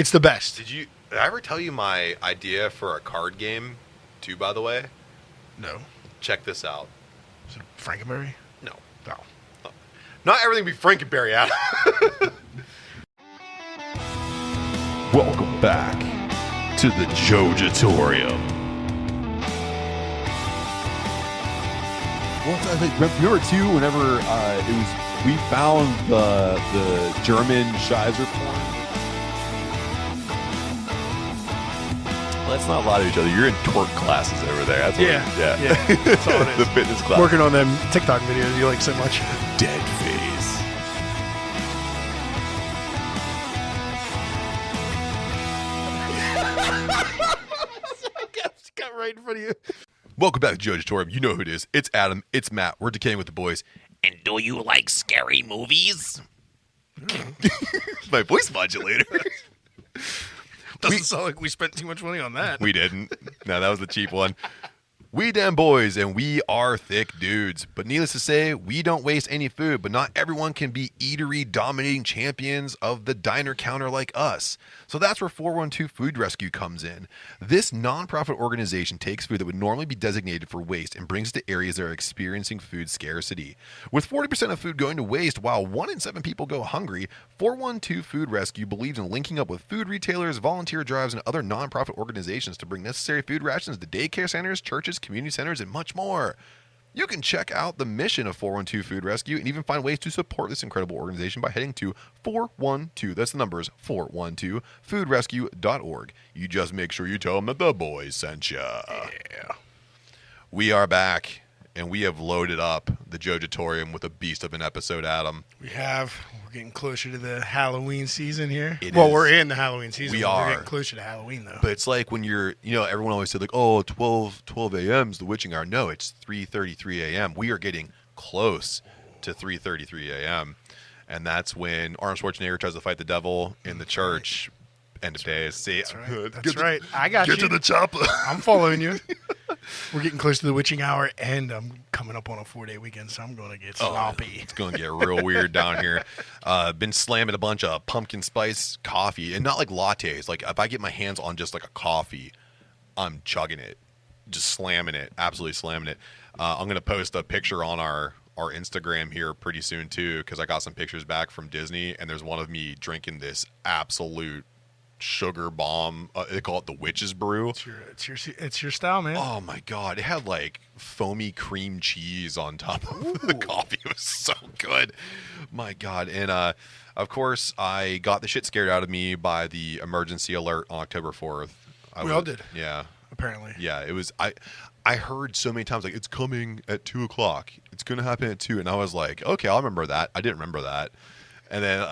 It's the best. Did I ever tell you my idea for a card game, too, by the way? No. Check this out. Is it Frankenberry? No. No. Not everything be Frankenberry out. Welcome back to the Jojitorium. Well, I think, remember too, whenever we found the German Scheiser porn. Let's not lie to each other. You're in twerk classes over there. That's Yeah. That's all it is. The fitness class. Working on them TikTok videos you like so much. Dead face. Got right in front of you. Welcome back to Jojitorium. You know who it is. It's Adam. It's Matt. We're decaying with the boys. And do you like scary movies? My voice modulator. Doesn't sound like we spent too much money on that. We didn't. No, that was the cheap one. We damn boys, and we are thick dudes. But needless to say, we don't waste any food, but not everyone can be eatery dominating champions of the diner counter like us. So that's where 412 Food Rescue comes in. This nonprofit organization takes food that would normally be designated for waste and brings it to areas that are experiencing food scarcity. With 40% of food going to waste while 1 in 7 people go hungry, 412 Food Rescue believes in linking up with food retailers, volunteer drives, and other nonprofit organizations to bring necessary food rations to daycare centers, churches, community centers, and much more. You can check out the mission of 412 Food Rescue and even find ways to support this incredible organization by heading to 412, that's the numbers, 412foodrescue.org. You just make sure you tell them that the boys sent ya. Yeah. We are back, and we have loaded up the Jojitorium with a beast of an episode, Adam. We have. We're getting closer to the Halloween season here. It well, is. we're in the Halloween season. We We're are. getting closer to Halloween, though. But it's like when you're, everyone always said like, oh, 12 a.m. is the witching hour. No, it's 3:33 a.m. We are getting close to 3:33 a.m. And that's when Arnold Schwarzenegger tries to fight the devil in the church. End of days. See, That's right. That's right. I got you. Get to the chopper. I'm following you. We're getting close to the witching hour, and I'm coming up on a 4-day weekend, so I'm going to get sloppy. It's going to get real weird down here. Been slamming a bunch of pumpkin spice coffee, and not like lattes. Like if I get my hands on just like a coffee, I'm chugging it, just slamming it, absolutely slamming it. I'm going to post a picture on our Instagram here pretty soon too, because I got some pictures back from Disney, and there's one of me drinking this absolute sugar bomb. They call it the witch's brew. It's your style, man. Oh my god, it had like foamy cream cheese on top of the coffee. It was so good. My god. And of course I got the shit scared out of me by the emergency alert on October 4th. We all did. Yeah. Apparently. Yeah, it was I heard so many times like it's coming at 2:00. It's gonna happen at 2, and I was like, okay, I'll remember that. I didn't remember that. And then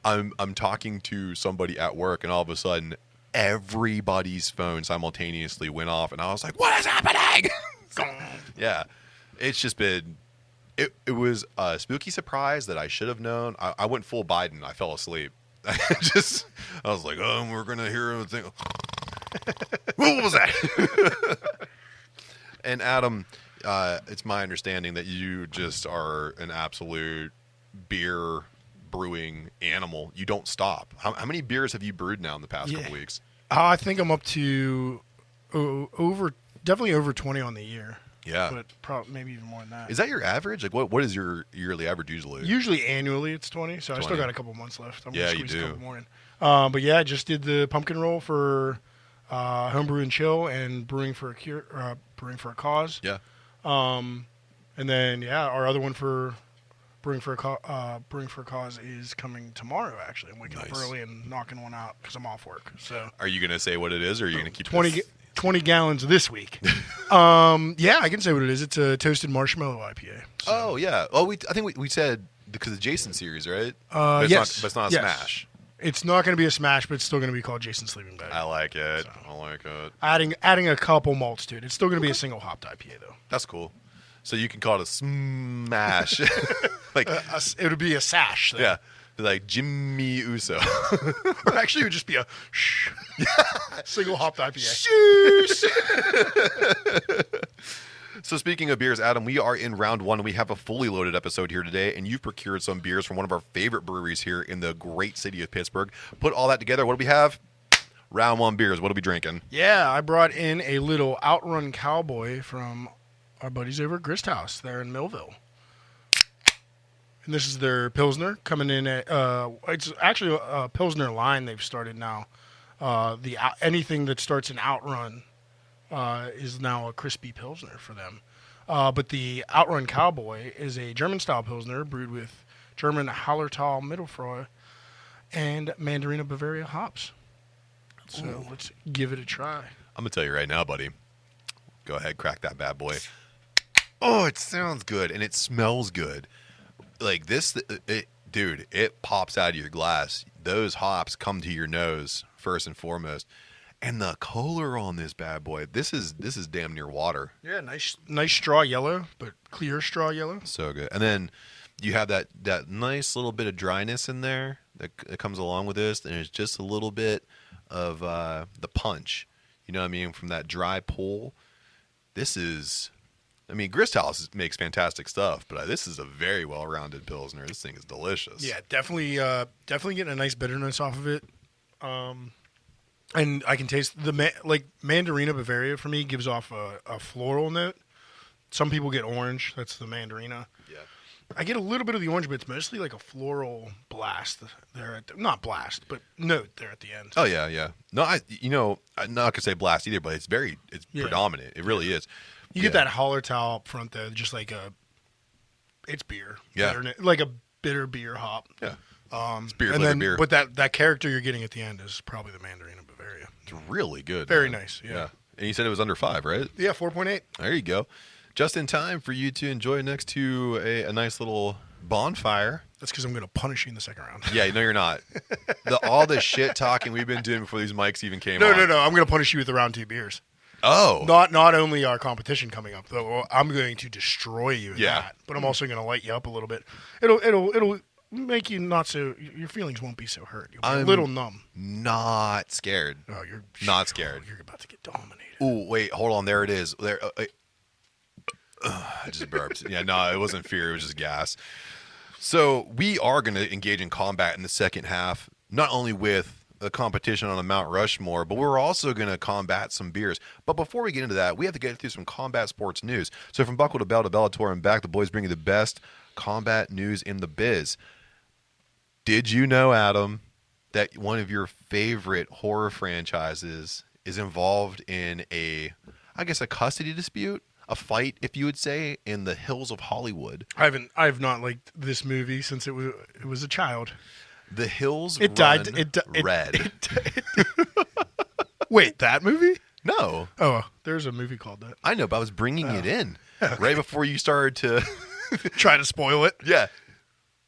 I'm talking to somebody at work, and all of a sudden, everybody's phone simultaneously went off, and I was like, "What is happening?" Yeah, it's just been. It was a spooky surprise that I should have known. I went full Biden. I fell asleep. I was like, "Oh, we're gonna hear a thing." What was that? And Adam, it's my understanding that you just are an absolute beer brewing animal. You don't stop. How many beers have you brewed now in the past couple weeks? I think I'm up to definitely over 20 on the year. Yeah, but probably maybe even more than that. Is that your average? Like, what is your yearly average usually? Usually annually it's 20, so 20. I still got a couple months left. I'm yeah, gonna squeeze you do. a couple more in. But yeah, I just did the pumpkin roll for Homebrew and Chill and Brewing for a Cause. Yeah. And then our other one for Brewing for a Cause is coming tomorrow. Actually, I'm waking up early and knocking one out because I'm off work. So, are you gonna say what it is, or are you gonna keep 20 gallons this week? Yeah, I can say what it is. It's a toasted marshmallow IPA. So. Oh yeah. Oh, I think we said because of the Jason series, right? Yes. But it's not a smash. It's not going to be a smash, but it's still going to be called Jason's Sleeping Bag. I like it. So, I like it. Adding a couple malts to it. It's still going to be a single hopped IPA though. That's cool. So you can call it a smash. Like it would be a sash. Though. Yeah. Like Jimmy Uso. Or actually, it would just be a shh. Single hopped IPA. Shoosh. So speaking of beers, Adam, we are in round one. We have a fully loaded episode here today, and you've procured some beers from one of our favorite breweries here in the great city of Pittsburgh. Put all that together, what do we have? Round one beers. What are we drinking? Yeah, I brought in a little Outrun Cowboy from our buddies over at Grist House there in Millville. And this is their Pilsner coming in at, it's actually a Pilsner line they've started now. Anything that starts in Outrun is now a crispy Pilsner for them. But the Outrun Cowboy is a German-style Pilsner brewed with German Hallertau Mittelfreu and Mandarina Bavaria hops. So let's give it a try. I'm going to tell you right now, buddy. Go ahead, crack that bad boy. Oh, it sounds good, and it smells good. Like this, dude, it pops out of your glass. Those hops come to your nose first and foremost. And the color on this bad boy, this is damn near water. Yeah, nice straw yellow, but clear straw yellow. So good. And then you have that nice little bit of dryness in there that comes along with this, and it's just a little bit of the punch. You know what I mean? From that dry pull. This is, I mean, Grist House makes fantastic stuff, but this is a very well-rounded Pilsner. This thing is delicious. Yeah, definitely getting a nice bitterness off of it. And I can taste Mandarina Bavaria for me gives off a floral note. Some people get orange. That's the Mandarina. Yeah. I get a little bit of the orange, but it's mostly like a floral blast there. Not blast, but note there at the end. Oh, yeah. No, I'm not going to say blast either, but it's predominant. It really is. You get that Hallertau up front, though, just like it's beer. Yeah. Like a bitter beer hop. Yeah. It's beer, and then, beer. But that character you're getting at the end is probably the Mandarina Bavaria. It's really good. Very man. nice, yeah. And you said it was under 5, right? Yeah, 4.8. There you go. Just in time for you to enjoy next to a nice little bonfire. That's because I'm going to punish you in the second round. Yeah, no, you're not. All the shit talking we've been doing before these mics even came on. No. I'm going to punish you with the round 2 beers. Oh. Not only our competition coming up, though. I'm going to destroy you in that. But I'm also going to light you up a little bit. It'll make you not so. Your feelings won't be so hurt. You'll be a little numb. Not scared. Oh, you're not scared. You're about to get dominated. Ooh, wait, hold on. There it is. There. I just burped. Yeah, no, it wasn't fear. It was just gas. So we are going to engage in combat in the second half, not only with a competition on a Mount Rushmore, but we're also going to combat some beers. But before we get into that, we have to get through some combat sports news. So from Buckle to Bell to Bellator and back, the boys bring you the best combat news in the biz. Did you know, Adam, that one of your favorite horror franchises is involved in a custody dispute? A fight, if you would say, in the hills of Hollywood. I've not liked this movie since it was a child. The hills it run died. red. Wait, that movie? No. Oh, there's a movie called that. I know, but I was bringing it in right before you started to try to spoil it. Yeah.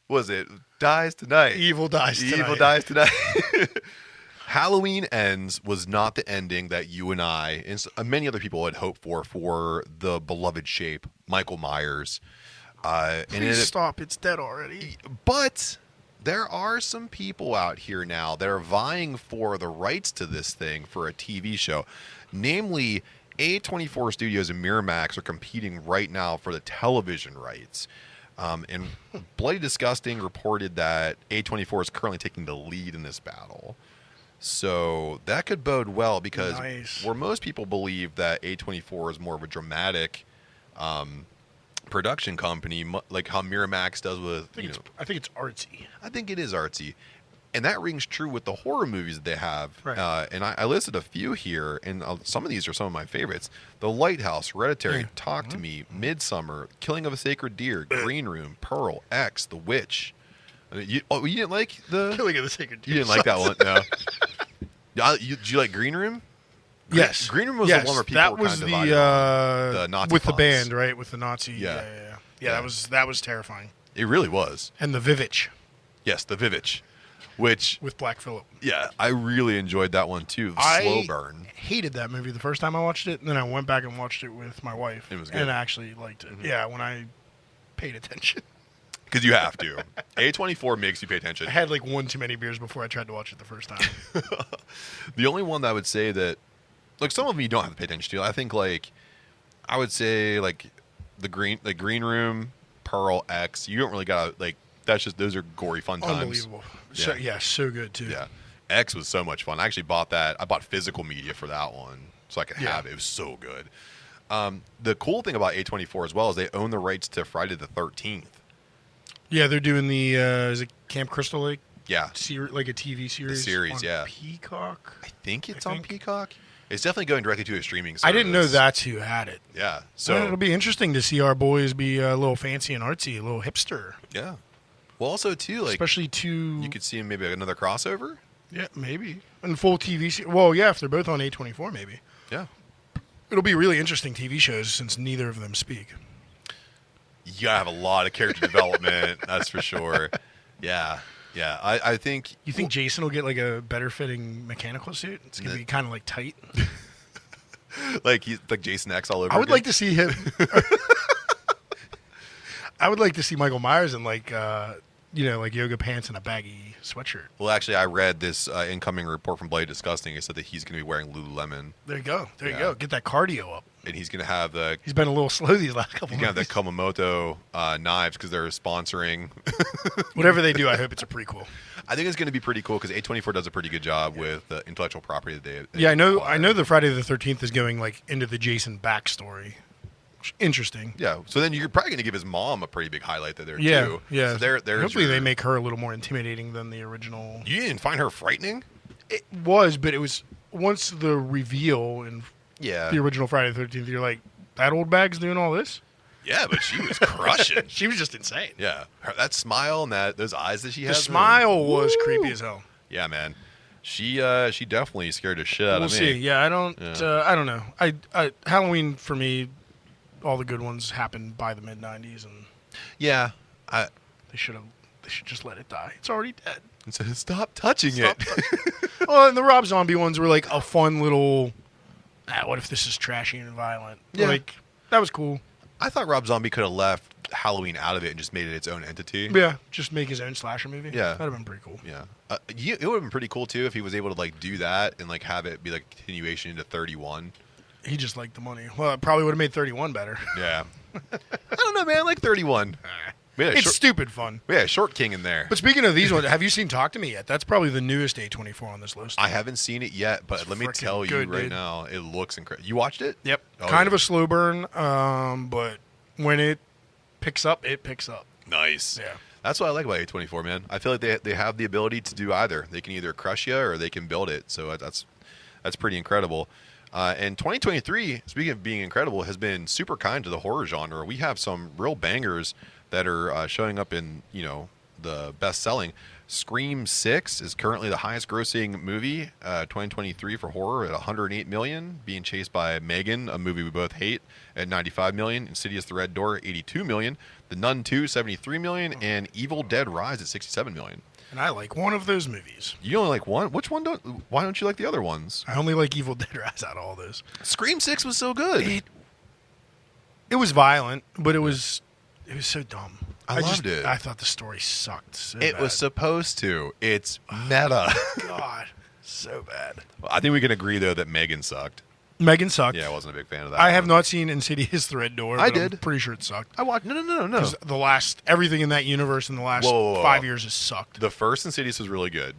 Was it Dies Tonight? Evil Dies Tonight. Evil Dies Tonight. Halloween Ends was not the ending that you and I and many other people had hoped for the beloved shape, Michael Myers. Please stop. It's dead already. But there are some people out here now that are vying for the rights to this thing for a TV show. Namely, A24 Studios and Miramax are competing right now for the television rights. And Bloody Disgusting reported that A24 is currently taking the lead in this battle. So that could bode well because where most people believe that A24 is more of a dramatic production company, like how Miramax does with... I think it's artsy. I think it is artsy. And that rings true with the horror movies that they have. Right. And I listed a few here, and some of these are some of my favorites. The Lighthouse, Hereditary, Talk to Me, Midsummer, Killing of a Sacred Deer, Green Room, Pearl, X, The Witch. You didn't like the... Killing of the Sacred Deer. You didn't like that one? No. Did you like Green Room? Yes. Green Room was the one where people were kind of divided on. The Nazi with fonts. the band, right? With the Nazi. Yeah. Yeah. That was terrifying. It really was. And the Vivitch. Yes, the Vivitch. Which... With Black Phillip. Yeah, I really enjoyed that one too. Slow burn. I hated that movie the first time I watched it, and then I went back and watched it with my wife. It was good. And I actually liked it. Mm-hmm. Yeah, when I paid attention. Because you have to. A24 makes you pay attention. I had like one too many beers before I tried to watch it the first time. The only one that I would say that, like, some of them you don't have to pay attention to. I think, like, I would say like the green room, Pearl, X. You don't really gotta like. That's just those are gory fun times. Unbelievable. So, so good too. Yeah. X was so much fun. I actually bought that. I bought physical media for that one so I could have it. It was so good. The cool thing about A24 as well is they own the rights to Friday the 13th. Yeah, they're doing the is it Camp Crystal Lake? Yeah. Like a TV series. On Peacock. I think it's on Peacock. It's definitely going directly to a streaming service. I didn't know that's who had it. Yeah. So it'll be interesting to see our boys be a little fancy and artsy, a little hipster. Yeah. Well, also too, like especially you could see maybe another crossover. Yeah, maybe and full TV. Well, yeah, if they're both on A24, maybe. Yeah. It'll be really interesting TV shows since neither of them speak. You gotta have a lot of character development, that's for sure. Yeah. Yeah, I think... You think Jason will get, like, a better-fitting mechanical suit? It's going to be kind of, like, tight. Like, he's like Jason X all over I would like to see him... I would like to see Michael Myers in, like, like yoga pants and a baggy sweatshirt. Well, actually, I read this incoming report from Bloody Disgusting. It said that he's going to be wearing Lululemon. There you go. There you go. Get that cardio up. And he's going to have the... He's been a little slow these last couple months. He's going to have the Komomoto knives because they're sponsoring. Whatever they do, I hope it's a prequel. I think it's going to be pretty cool because A24 does a pretty good job with the intellectual property that they I know. acquire. I know the Friday the 13th is going like into the Jason backstory. Interesting. Yeah. So then you're probably going to give his mom a pretty big highlight there too. Yeah. So hopefully they make her a little more intimidating than the original. You didn't find her frightening? It was, but it was once the reveal in the original Friday the 13th. You're like, that old bag's doing all this? Yeah, but she was crushing. She was just insane. Yeah. That smile and those eyes that she has. The smile was creepy as hell. Yeah, man. She definitely scared the shit out of me. We'll see. Yeah, I don't know. I Halloween for me, all the good ones happened by the mid '90s, and they should just let it die. It's already dead. And so stop touching it. Well, and the Rob Zombie ones were like a fun little. What if this is trashy and violent? Yeah. Like that was cool. I thought Rob Zombie could have left Halloween out of it and just made it its own entity. Yeah, just make his own slasher movie. Yeah, that'd have been pretty cool. Yeah, it would have been pretty cool too if he was able to like do that and like have it be like a continuation into 31. He just liked the money. Well, it probably would have made 31 better. Yeah, I don't know, man. Like 31. It's stupid fun. We had a Short King in there. But speaking of these ones, have you seen Talk to Me yet? That's probably the newest A24 on this list. I haven't seen it yet, but let me tell you right now, it looks incredible. You watched it? Yep. Kind of a slow burn, but when it picks up, it picks up. Nice. Yeah. That's what I like about A24, man. I feel like they have the ability to do either. They can either crush you or they can build it. So that's pretty incredible. And 2023, speaking of being incredible, has been super kind to the horror genre. We have some real bangers that are showing up in, the best-selling. Scream 6 is currently the highest-grossing movie 2023 for horror at $108 million, being chased by Megan, a movie we both hate, at $95 million, Insidious: The Red Door, $82 million, The Nun 2, $73 million, and Evil Dead Rise at $67 million. And I like one of those movies. You only like one? Which one why don't you like the other ones? I only like Evil Dead Rise out of all those. Scream 6 was so good. It was violent, but it was so dumb. I loved it. I thought the story sucked so It bad. was supposed to. It's meta. God, so bad. I think we can agree, though, that Megan sucked. Megan sucked. Yeah, I wasn't a big fan of that. I have not seen Insidious: The Red Door. I but did. I'm pretty sure it sucked. I watched. No. Everything in that universe in the last 5 years has sucked. The first Insidious was really good.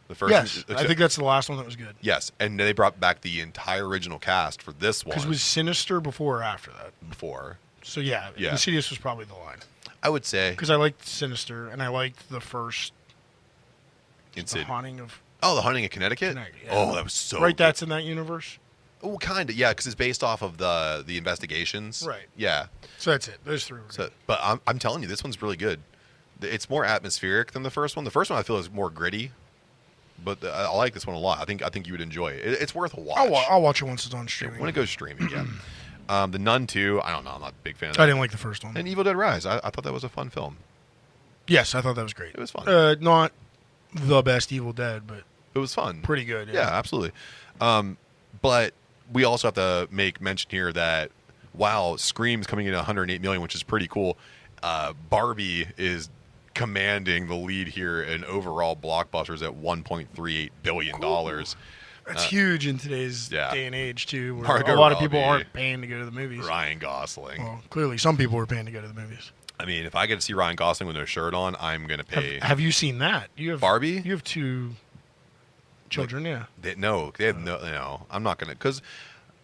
The first. Yes, I think that's the last one that was good. Yes, and they brought back the entire original cast for this one. Because was Sinister before or after that? Before. So yeah, Insidious was probably the line. I would say. Because I liked Sinister, and I liked the first Insidious. The Haunting of... Oh, The Haunting of Connecticut? Yeah. Oh, that was so Right, good. that's in that universe? Oh, kind of, yeah, because it's based off of the investigations. Right. Yeah. So that's it. Those three were good. But I'm telling you, this one's really good. It's more atmospheric than the first one. The first one I feel is more gritty, but I like this one a lot. I think you would enjoy it. It's worth a watch. I'll watch it once it's on streaming. When it goes streaming, yeah. The Nun 2, I don't know. I'm not a big fan of that. I didn't like the first one. And Evil Dead Rise. I thought that was a fun film. Yes, I thought that was great. It was fun. Not the best Evil Dead, but it was fun. Pretty good. Yeah, absolutely. But we also have to make mention here that while Scream's coming in at $108 million, which is pretty cool, Barbie is commanding the lead here in overall blockbusters at $1.38 billion. Cool. It's huge in today's yeah. day and age, too, where Margot a lot of Robbie, people aren't paying to go to the movies. Ryan Gosling. Well, clearly, some people are paying to go to the movies. I mean, if I get to see Ryan Gosling with no shirt on, I'm going to pay. Have you seen that? You have Barbie? You have 2 children, yeah. They have no. I'm not going to, because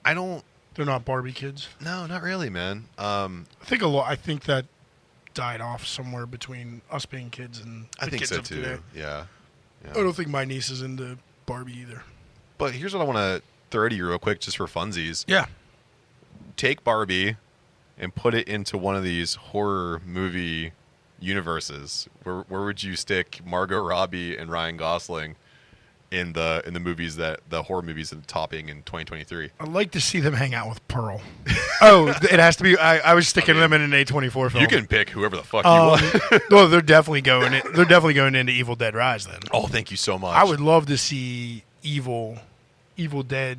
I don't. They're not Barbie kids. No, not really, man. I think that died off somewhere between us being kids and the I think kids so of too. today. Yeah. I don't think my niece is into Barbie either. But here's what I want to throw at you real quick, just for funsies. Yeah. Take Barbie and put it into one of these horror movie universes. Where would you stick Margot Robbie and Ryan Gosling in the movies, that the horror movies that are topping in 2023? I'd like to see them hang out with Pearl. It has to be. I was sticking them in an A24 film. You can pick whoever the fuck you want. Well, they're definitely going. They're definitely going into Evil Dead Rise then. Oh, thank you so much. I would love to see Evil Dead.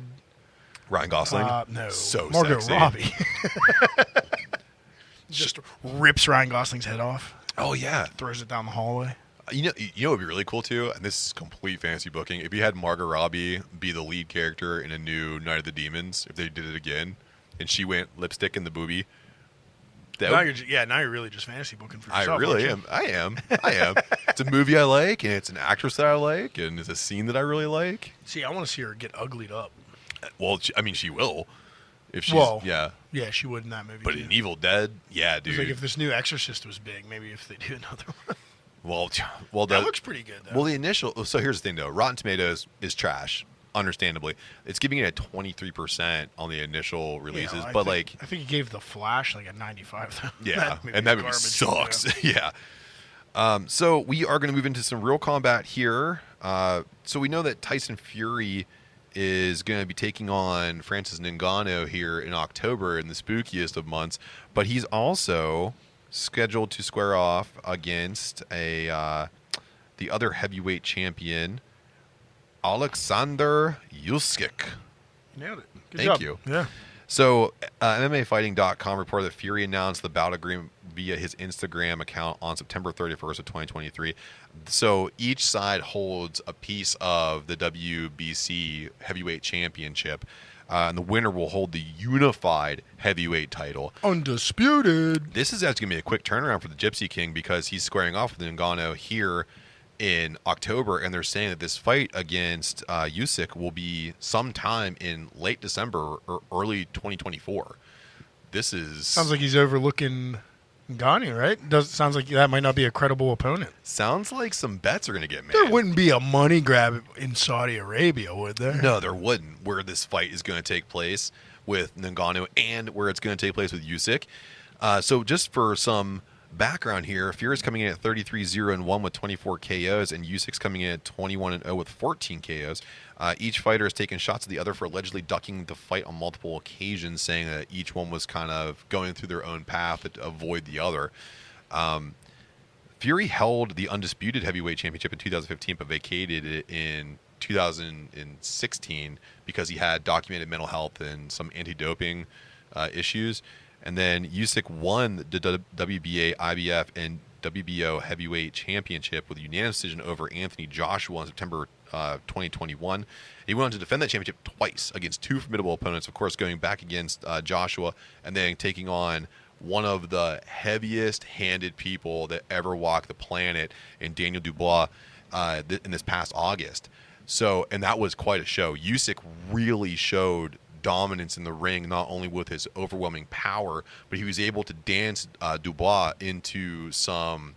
Ryan Gosling. No, So Margot sexy. Robbie. Just rips Ryan Gosling's head off, Oh yeah. throws it down the hallway. You know what would be really cool too, and this is complete fantasy booking. If you had Margot Robbie be the lead character in a new Night of the Demons, if they did it again, and she went lipstick in the boobie. Now you're really just fantasy booking for yourself. I really aren't you? am. I am. It's a movie I like, and it's an actress that I like, and it's a scene that I really like. See, I want to see her get uglied up. Well, she will. If she's Yeah, she would in that movie. But too. in Evil Dead, yeah, It's dude. like if this new Exorcist was big, maybe if they do another one. Well, That looks pretty good, though. Well, the initial. So here's the thing, though. Rotten Tomatoes is trash, understandably. It's giving it a 23% on the initial releases, I but think it gave The Flash like a 95. Though. yeah, and that movie garbage, sucks. Yeah. So we are going to move into some real combat here. So we know that Tyson Fury is going to be taking on Francis Ngannou here in October, in the spookiest of months, but he's also scheduled to square off against the other heavyweight champion, Alexander Usyk. Nailed it. Good Thank job. you. Yeah. So, MMAfighting.com reported that Fury announced the bout agreement via his Instagram account on September 31st of 2023. So, each side holds a piece of the WBC Heavyweight Championship, and the winner will hold the unified heavyweight title. Undisputed. This is actually going to be a quick turnaround for the Gypsy King, because he's squaring off with Ngannou here in October, and they're saying that this fight against Usyk will be sometime in late December or early 2024. Sounds like he's overlooking Ngannou, right? Sounds like that might not be a credible opponent. Sounds like some bets are going to get made. There wouldn't be a money grab in Saudi Arabia, would there? No, there wouldn't. Where this fight is going to take place with Ngannou and where it's going to take place with Usyk. So just for some background here, Fury's coming in at 33-0-1 with 24 KOs, and Usyk's coming in at 21-0 with 14 KOs. Each fighter has taken shots at the other for allegedly ducking the fight on multiple occasions, saying that each one was kind of going through their own path to avoid the other. Fury held the undisputed heavyweight championship in 2015, but vacated it in 2016 because he had documented mental health and some anti-doping issues. And then Usyk won the WBA, IBF, and WBO heavyweight championship with a unanimous decision over Anthony Joshua in September 2021. He went on to defend that championship twice against two formidable opponents, of course, going back against Joshua and then taking on one of the heaviest-handed people that ever walked the planet in Daniel Dubois in this past August. So, and that was quite a show. Usyk really showed dominance in the ring, not only with his overwhelming power, but he was able to dance Dubois into some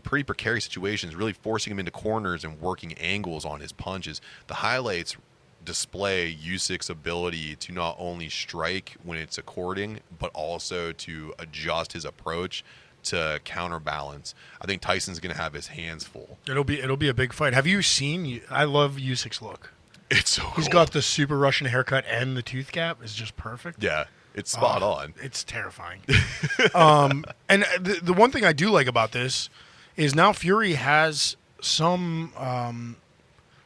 pretty precarious situations, really forcing him into corners and working angles on his punches. The highlights display Usyk's ability to not only strike when it's according, but also to adjust his approach to counterbalance. I think Tyson's going to have his hands full. It'll be a big fight. Have you seen? I love Usyk's look. It's so cool. He's got the super Russian haircut, and the tooth gap is just perfect. Yeah, it's spot on. It's terrifying. And the one thing I do like about this is now Fury has some,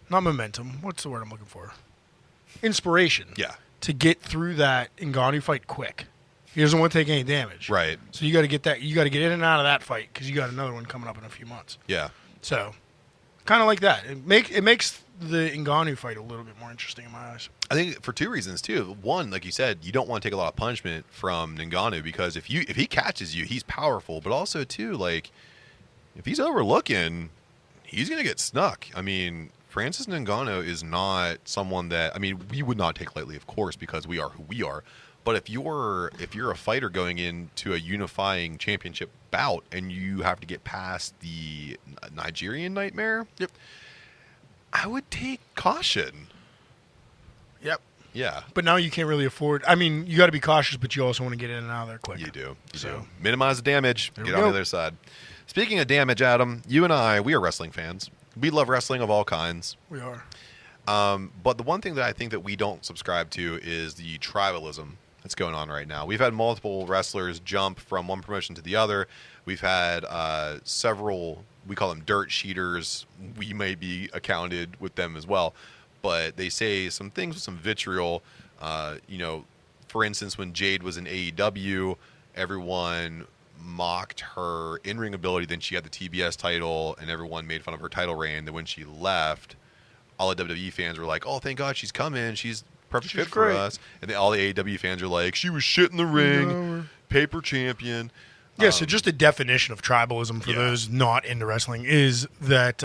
not momentum. What's the word I'm looking for? Inspiration. Yeah. To get through that Ngannou fight quick. He doesn't want to take any damage. Right. So you got to get that. You got to get in and out of that fight because you got another one coming up in a few months. Yeah. So kind of like that. It makes the Ngannou fight a little bit more interesting in my eyes. I think for two reasons too. One, like you said, you don't want to take a lot of punishment from Ngannou because if he catches you, he's powerful. But also too, like if he's overlooking, he's gonna get snuck. I mean, Francis Ngannou is not someone that we would not take lightly, of course, because we are who we are. But if you're a fighter going into a unifying championship bout and you have to get past the Nigerian Nightmare, Yep. I would take caution. Yep. Yeah. But now you can't really afford. I mean, you got to be cautious, but you also want to get in and out of there quick. You do. You So- do. Minimize the damage. There Get we on the go. other side. Speaking of damage, Adam, you and I, we are wrestling fans. We love wrestling of all kinds. We are. But the one thing that I think that we don't subscribe to is the tribalism that's going on right now. We've had multiple wrestlers jump from one promotion to the other. We've had several, we call them dirt sheeters. We may be accounted with them as well. But they say some things with some vitriol. For instance, when Jade was in AEW, everyone mocked her in-ring ability. Then she had the TBS title, and everyone made fun of her title reign. Then when she left, all the WWE fans were like, "Oh, thank God she's coming. She's perfect She's fit for great." us." And then all the AEW fans are like, "She was shit in the ring, paper champion." Yeah, so just a definition of tribalism for Yeah. those not into wrestling is that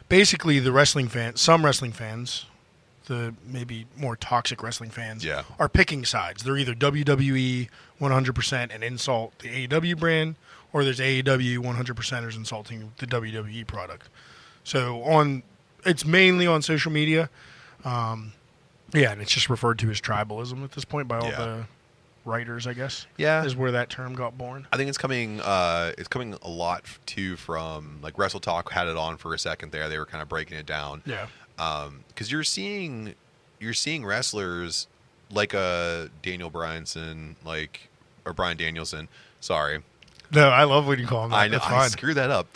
basically some wrestling fans, the maybe more toxic wrestling fans, Yeah. are picking sides. They're either WWE 100% and insult the AEW brand, or there's AEW 100%ers insulting the WWE product. So it's mainly on social media. And it's just referred to as tribalism at this point by all Yeah. the writers, I guess. Yeah. Is where that term got born. I think it's coming. It's coming a lot too from like Wrestle Talk had it on for a second there. They were kind of breaking it down. Yeah. Because you're seeing wrestlers like Daniel Bryanson, or Bryan Danielson. Sorry, No, I love when you call him that. I know That's I fine. screwed that up.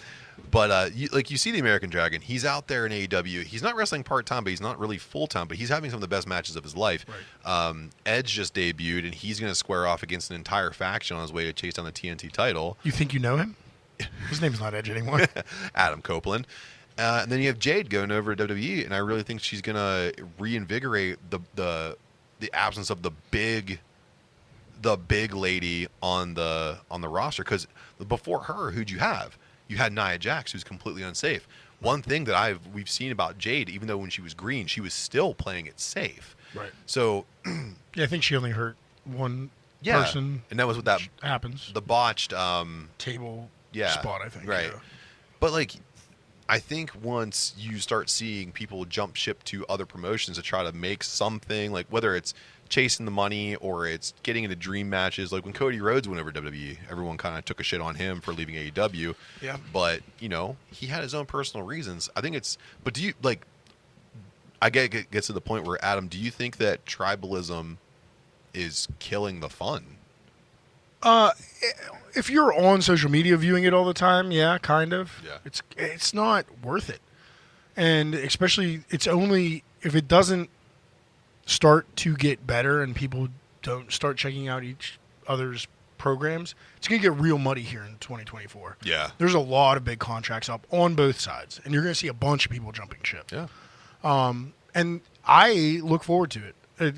But you see the American Dragon. He's out there in AEW. He's not wrestling part time, but he's not really full time. But he's having some of the best matches of his life. Right. Edge just debuted, and he's going to square off against an entire faction on his way to chase down the TNT title. You think you know him? His name's not Edge anymore. Adam Copeland. And then you have Jade going over to WWE, and I really think she's going to reinvigorate the absence of the big lady on the roster. Because before her, who'd you have? You had Nia Jax, who's completely unsafe. One thing that we've seen about Jade, even though when she was green, she was still playing it safe. Right. So, Yeah, I think she only hurt one yeah, person. and that was with that Which happens. the botched Table yeah, spot, I think. right. Yeah. But I think once you start seeing people jump ship to other promotions to try to make something, like whether it's chasing the money or it's getting into dream matches, like when Cody Rhodes went over to WWE, everyone kind of took a shit on him for leaving AEW. Yeah. But, he had his own personal reasons. I think but do you, I get it gets to the point where, Adam, do you think that tribalism is killing the fun? If you're on social media viewing it all the time, yeah, kind of. Yeah. It's not worth it. And especially, it's only if it doesn't start to get better and people don't start checking out each other's programs, it's going to get real muddy here in 2024. Yeah. There's a lot of big contracts up on both sides, and you're going to see a bunch of people jumping ship. Yeah. And I look forward to it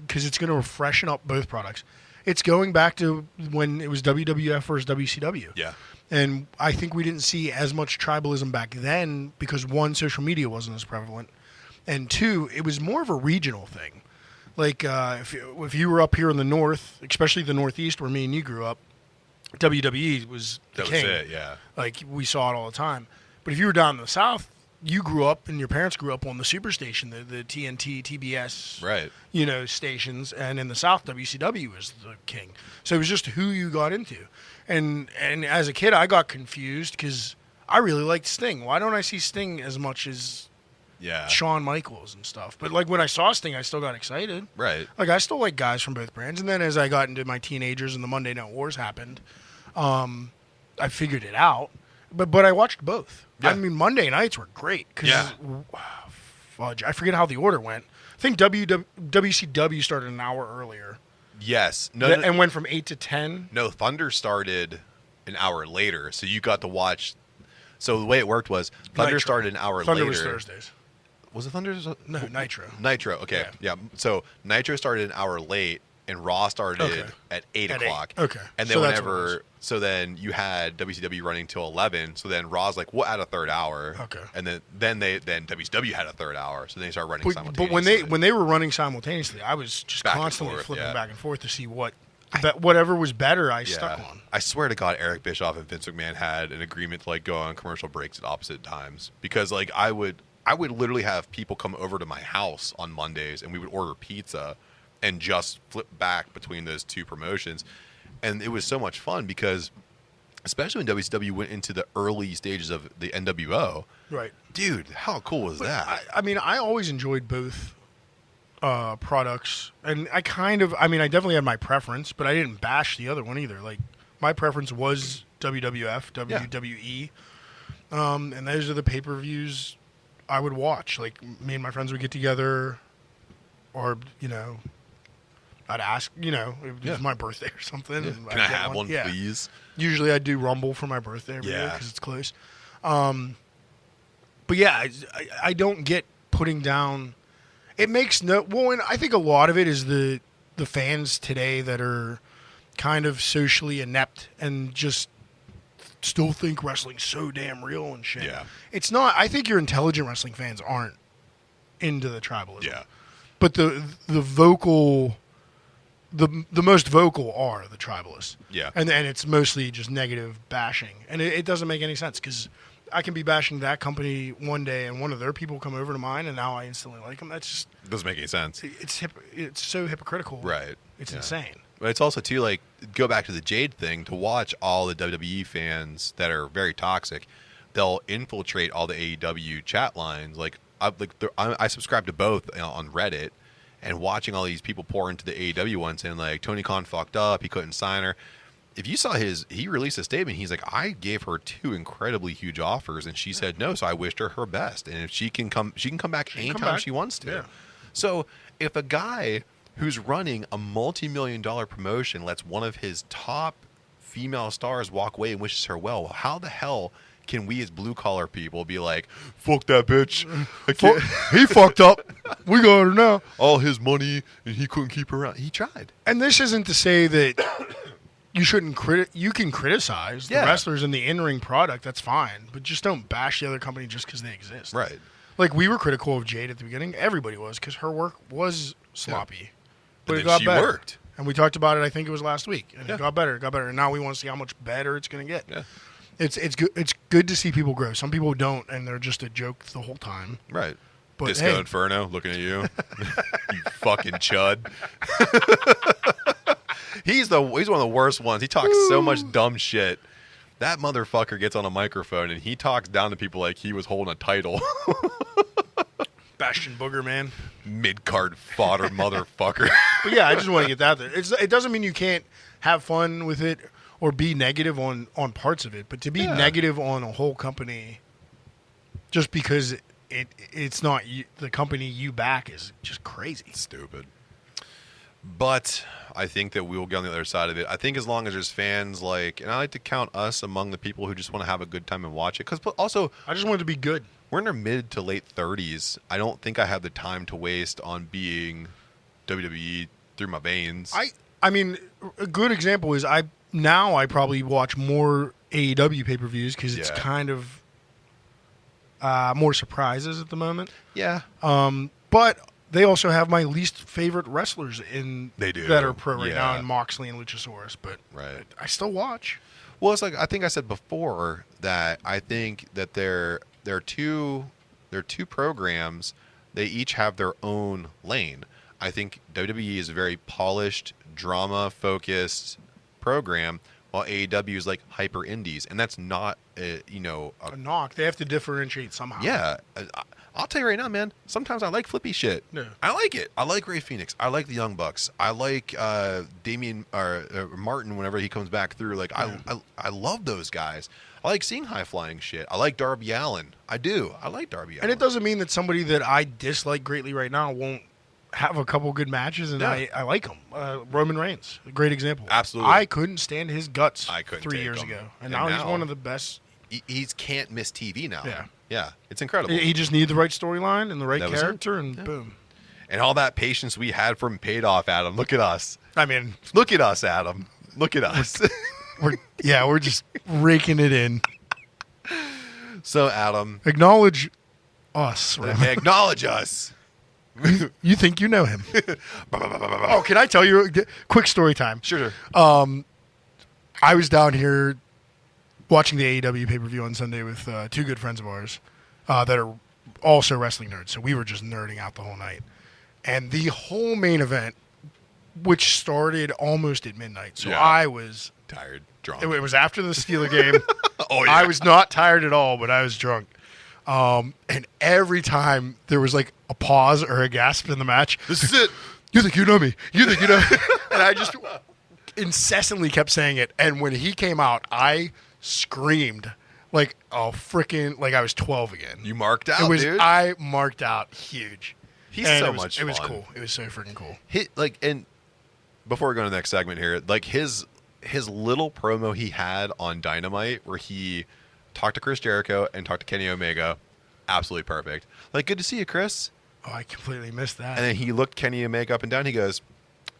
because it's going to freshen up both products. It's going back to when it was WWF versus WCW. Yeah. And I think we didn't see as much tribalism back then because, one, social media wasn't as prevalent, and two, it was more of a regional thing. Like if you were up here in the north, especially the Northeast where me and you grew up, WWE was the That king. was it, yeah. Like, we saw it all the time. But if you were down in the South, you grew up and your parents grew up on the Superstation, the TNT, TBS, Right. stations. And in the South, WCW was the king. So it was just who you got into. And as a kid, I got confused because I really liked Sting. Why don't I see Sting as much as Yeah. Shawn Michaels and stuff? But, when I saw Sting, I still got excited. Right. I still like guys from both brands. And then as I got into my teenagers and the Monday Night Wars happened, I figured it out. But I watched both. Yeah. I mean, Monday nights were great. Yeah. Fudge. I forget how the order went. I think WCW started an hour earlier. Yes. And went from 8 to 10. No, Thunder started an hour later, so you got to watch So the way it worked was Thunder Nitro. started an hour Thunder later. was Thursdays. Was it Thunder? No, Nitro. Nitro. Okay. Yeah. So Nitro started an hour late, and Raw started at 8 At o'clock. 8. Okay. And then So that's what it was. so then you had WCW running till 11. So then Raw's like, we'll add a third hour. Okay. And then WCW had a third hour. So they started running But simultaneously. when they were running simultaneously, I was just Back and constantly forth, flipping yeah. back and forth to see whatever was better. I stuck on. I swear to God, Eric Bischoff and Vince McMahon had an agreement to like go on commercial breaks at opposite times because like I would literally have people come over to my house on Mondays and we would order pizza and just flip back between those two promotions. And it was so much fun because especially when WCW went into the early stages of the NWO. Right. Dude, how cool was that? I mean, I always enjoyed both products. And I definitely had my preference, but I didn't bash the other one either. Like, my preference was WWF, WWE. And those are the pay-per-views I would watch. Like, me and my friends would get together or, I'd ask, if it was my birthday or something. Yeah. And Can I'd I get have one, please? Usually I do Rumble for my birthday every year Yeah. because it's close. But yeah, I don't get putting down. It makes no. Well, and I think a lot of it is the fans today that are kind of socially inept and just still think wrestling's so damn real and shit. Yeah. It's not. I think your intelligent wrestling fans aren't into the tribalism. Yeah. But the vocal. The most vocal are the tribalists. Yeah. And it's mostly just negative bashing. And it doesn't make any sense because I can be bashing that company one day and one of their people come over to mine and now I instantly like them. That's just... It doesn't make any sense. It's so hypocritical. Right. It's Yeah. insane. But it's also, too, like, go back to the Jade thing, to watch all the WWE fans that are very toxic, they'll infiltrate all the AEW chat lines. Like I subscribe to both on Reddit, and watching all these people pour into the AEW one saying, like, Tony Khan fucked up, he couldn't sign her. If you saw he released a statement, he's like, I gave her 2 incredibly huge offers, and she said no, so I wished her best. And if she can come back anytime she wants to. Yeah. So if a guy who's running a multi-million-dollar promotion lets one of his top female stars walk away and wishes her well, how the hell can we as blue-collar people be like, fuck that bitch. He fucked up. We got her now. All his money, and he couldn't keep her around. He tried. And this isn't to say that you shouldn't you can criticize the wrestlers and the in-ring product. That's fine. But just don't bash the other company just because they exist. Right. Like, we were critical of Jade at the beginning. Everybody was because her work was sloppy. But And it then got she better. worked. And we talked about it, I think it was last week. And Yeah. it got better. And now we want to see how much better it's going to get. Yeah. It's good. It's good to see people grow. Some people don't, and they're just a joke the whole time. Right. But Disco hey, Inferno looking at you. You fucking chud. He's one of the worst ones. He talks so much dumb shit. That motherfucker gets on a microphone and he talks down to people like he was holding a title. Bastion Booger, man. Mid-card fodder motherfucker. But yeah, I just want to get that there. It doesn't mean you can't have fun with it or be negative on parts of it, but to be negative on a whole company just because it's not the company you back is just crazy. Stupid. But I think that we will get on the other side of it. I think as long as there's fans like, and I like to count us among the people who just want to have a good time and watch it. Because also, I just want it to be good. we're in our mid to late 30s. I don't think I have the time to waste on being WWE through my veins. I mean, a good example is I probably watch more AEW pay-per-views because it's kind of more surprises at the moment. Yeah. But they also have my least favorite wrestlers that are pro right now, Yeah. in Moxley and Luchasaurus. But Right. I still watch. Well, it's like I think I said before that I think that there are two programs. They each have their own lane. I think WWE is a very polished, drama-focused program, while AEW is like hyper indies, and that's not a knock. They have to differentiate somehow. Yeah, I'll tell you right now, man. Sometimes I like flippy shit. Yeah. I like it. I like Ray Phoenix. I like the Young Bucks. I like Damian or Martin whenever he comes back through. Like I love those guys. I like seeing high flying shit. I like Darby Allin. I do. I like Darby Allin. And it doesn't mean that somebody that I dislike greatly right now won't have a couple good matches, and I like him. Roman Reigns, a great example. Absolutely. I couldn't stand his guts I couldn't 3 take years him. ago, and And now he's now- one of the best He's can't miss TV now. Yeah. Yeah, it's incredible. He just needed the right storyline and the right That was it. character, and Yeah. boom. And all that patience we had from paid off, Adam. Look at us. I mean, Look at us, Adam. Look at us. we're just raking it in. So, Adam, Acknowledge us. Right? acknowledge us. You think you know him? Oh, can I tell you? Quick story time. Sure. I was down here watching the AEW pay-per-view on Sunday with two good friends of ours that are also wrestling nerds. So we were just nerding out the whole night. And the whole main event, which started almost at midnight. So Yeah. I was Tired, drunk. It was after the Steeler game. Oh, yeah. I was not tired at all, but I was drunk. And every time there was like a pause or a gasp in the match, This is it. you think you know me? You think you know me? And I just incessantly kept saying it. And when he came out, I screamed like like I was 12 again. You marked out, It was dude. I marked out huge. He's And so it was, much It was fun. cool. It was so freaking cool. And before we go to the next segment here, like his little promo he had on Dynamite where he talked to Chris Jericho and talked to Kenny Omega, absolutely perfect. Like, good to see you, Chris. Oh, I completely missed that. And then he looked Kenny Omega up and down. He goes,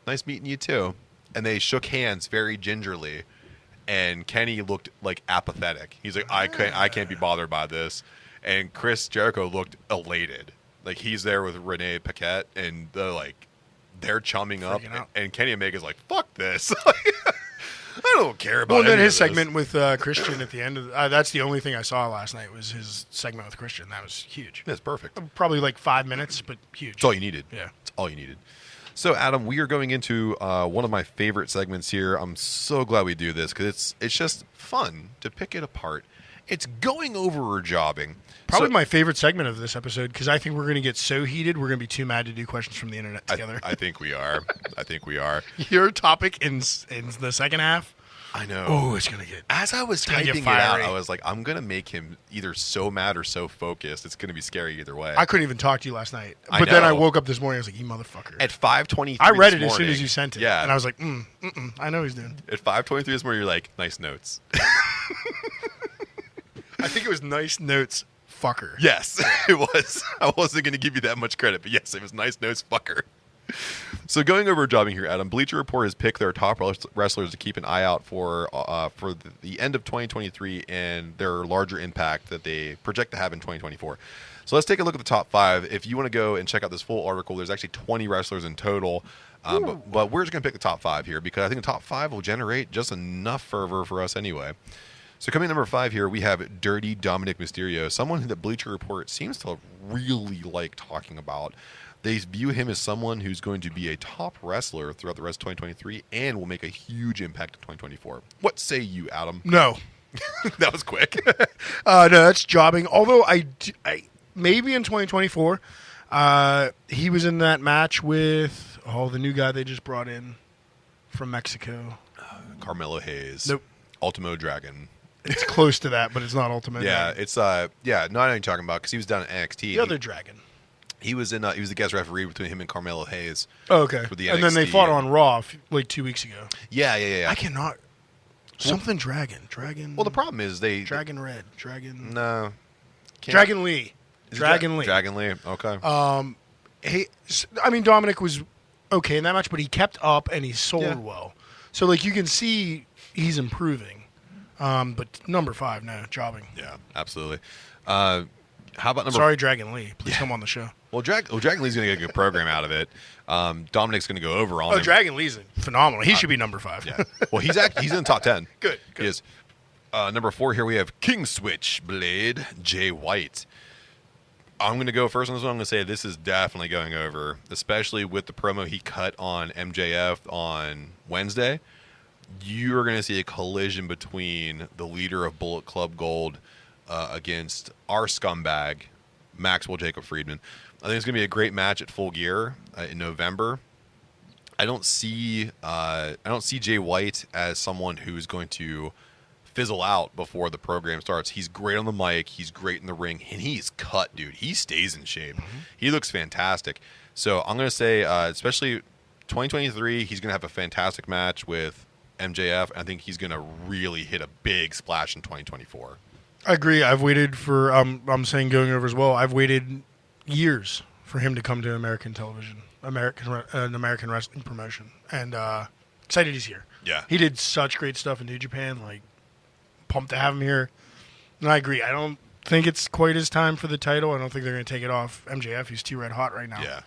"Nice meeting you too." And they shook hands very gingerly. And Kenny looked like apathetic. He's like, I can't be bothered by this. And Chris Jericho looked elated. Like he's there with Renee Paquette, and they're chumming up. Freaking out. And Kenny Omega's like, "Fuck this." I don't care about. Well, and then any his of this. segment with Christian at the end of that's the only thing I saw last night was his segment with Christian. That was huge. That's perfect. Probably like 5 minutes, but huge. It's all you needed. Yeah. It's all you needed. So, Adam, we are going into one of my favorite segments here. I'm so glad we do this because it's just fun to pick it apart. It's going over or jobbing. Probably So- my favorite segment of this episode because I think we're going to get so heated we're going to be too mad to do questions from the internet together. I think we are. I think we are. Your topic in the second half. I know. Oh, it's going to get. As I was gonna get typing it out, fiery. I was like, I'm going to make him either so mad or so focused. It's going to be scary either way. I couldn't even talk to you last night, I but then I know. woke up this morning. I was like, "You motherfucker!" At 5:23, I read it this as soon as morning- you sent it. Yeah, and I was like, I know he's doing. at 5:23 this morning, you're like, "Nice notes." I think it was nice notes, fucker. Yes, it was. I wasn't going to give you that much credit, but yes, it was nice notes, fucker. So going over jobbing here, Adam, Bleacher Report has picked their top wrestlers to keep an eye out for the end of 2023 and their larger impact that they project to have in 2024. So let's take a look at the top 5. If you want to go and check out this full article, there's actually 20 wrestlers in total. But we're just going to pick the top 5 here because I think the top 5 will generate just enough fervor for us anyway. So coming number 5 here, we have Dirty Dominic Mysterio, someone who the Bleacher Report seems to really like talking about. They view him as someone who's going to be a top wrestler throughout the rest of 2023 and will make a huge impact in 2024. What say you, Adam? No, That was quick. no, that's jobbing. Although I maybe in 2024, he was in that match with the new guy they just brought in from Mexico. Carmelo Hayes. Nope. Ultimo Dragon. It's close to that, but it's not Ultimate. Yeah, Dragon. it's not I know what you're talking about because he was down at NXT. The other dragon. He was in. He was the guest referee between him and Carmelo Hayes. Oh, okay. For the And then they NXT, fought yeah. on Raw like 2 weeks ago. Yeah. I cannot. Something Dragon. Well, the problem is they. Dragon Red. Dragon. No. Can't- Dragon Lee. Is it Dragon Lee. Dragon Lee. Okay. Dominic was okay in that match, but he kept up and he sold Yeah. well. So like you can see he's improving. But number 5, no, jobbing. Yeah, absolutely. How about number? Sorry, Dragon Lee. Please come on the show. Well, Dragon Lee's going to get a good program out of it. Dominic's going to go over on him. Dragon Lee's phenomenal. He should be number 5. Yeah. Well, he's in the top 10. Good. He is. Number 4 here we have King Switchblade Jay White. I'm going to go first on this one. I'm going to say this is definitely going over, especially with the promo he cut on MJF on Wednesday. You are going to see a collision between the leader of Bullet Club Gold against our scumbag, Maxwell Jacob Friedman. I think it's going to be a great match at Full Gear in November. I don't see Jay White as someone who's going to fizzle out before the program starts. He's great on the mic. He's great in the ring, and he's cut, dude. He stays in shape. Mm-hmm. He looks fantastic. So I'm going to say, especially 2023, he's going to have a fantastic match with MJF. I think he's going to really hit a big splash in 2024. I agree. I've waited for. I'm saying going over as well. I've waited years for him to come to American television, an American wrestling promotion, and excited he's here. Yeah. He did such great stuff in New Japan. Like, pumped to have him here. And I agree. I don't think it's quite his time for the title. I don't think they're going to take it off MJF. He's too red hot right now. Yeah.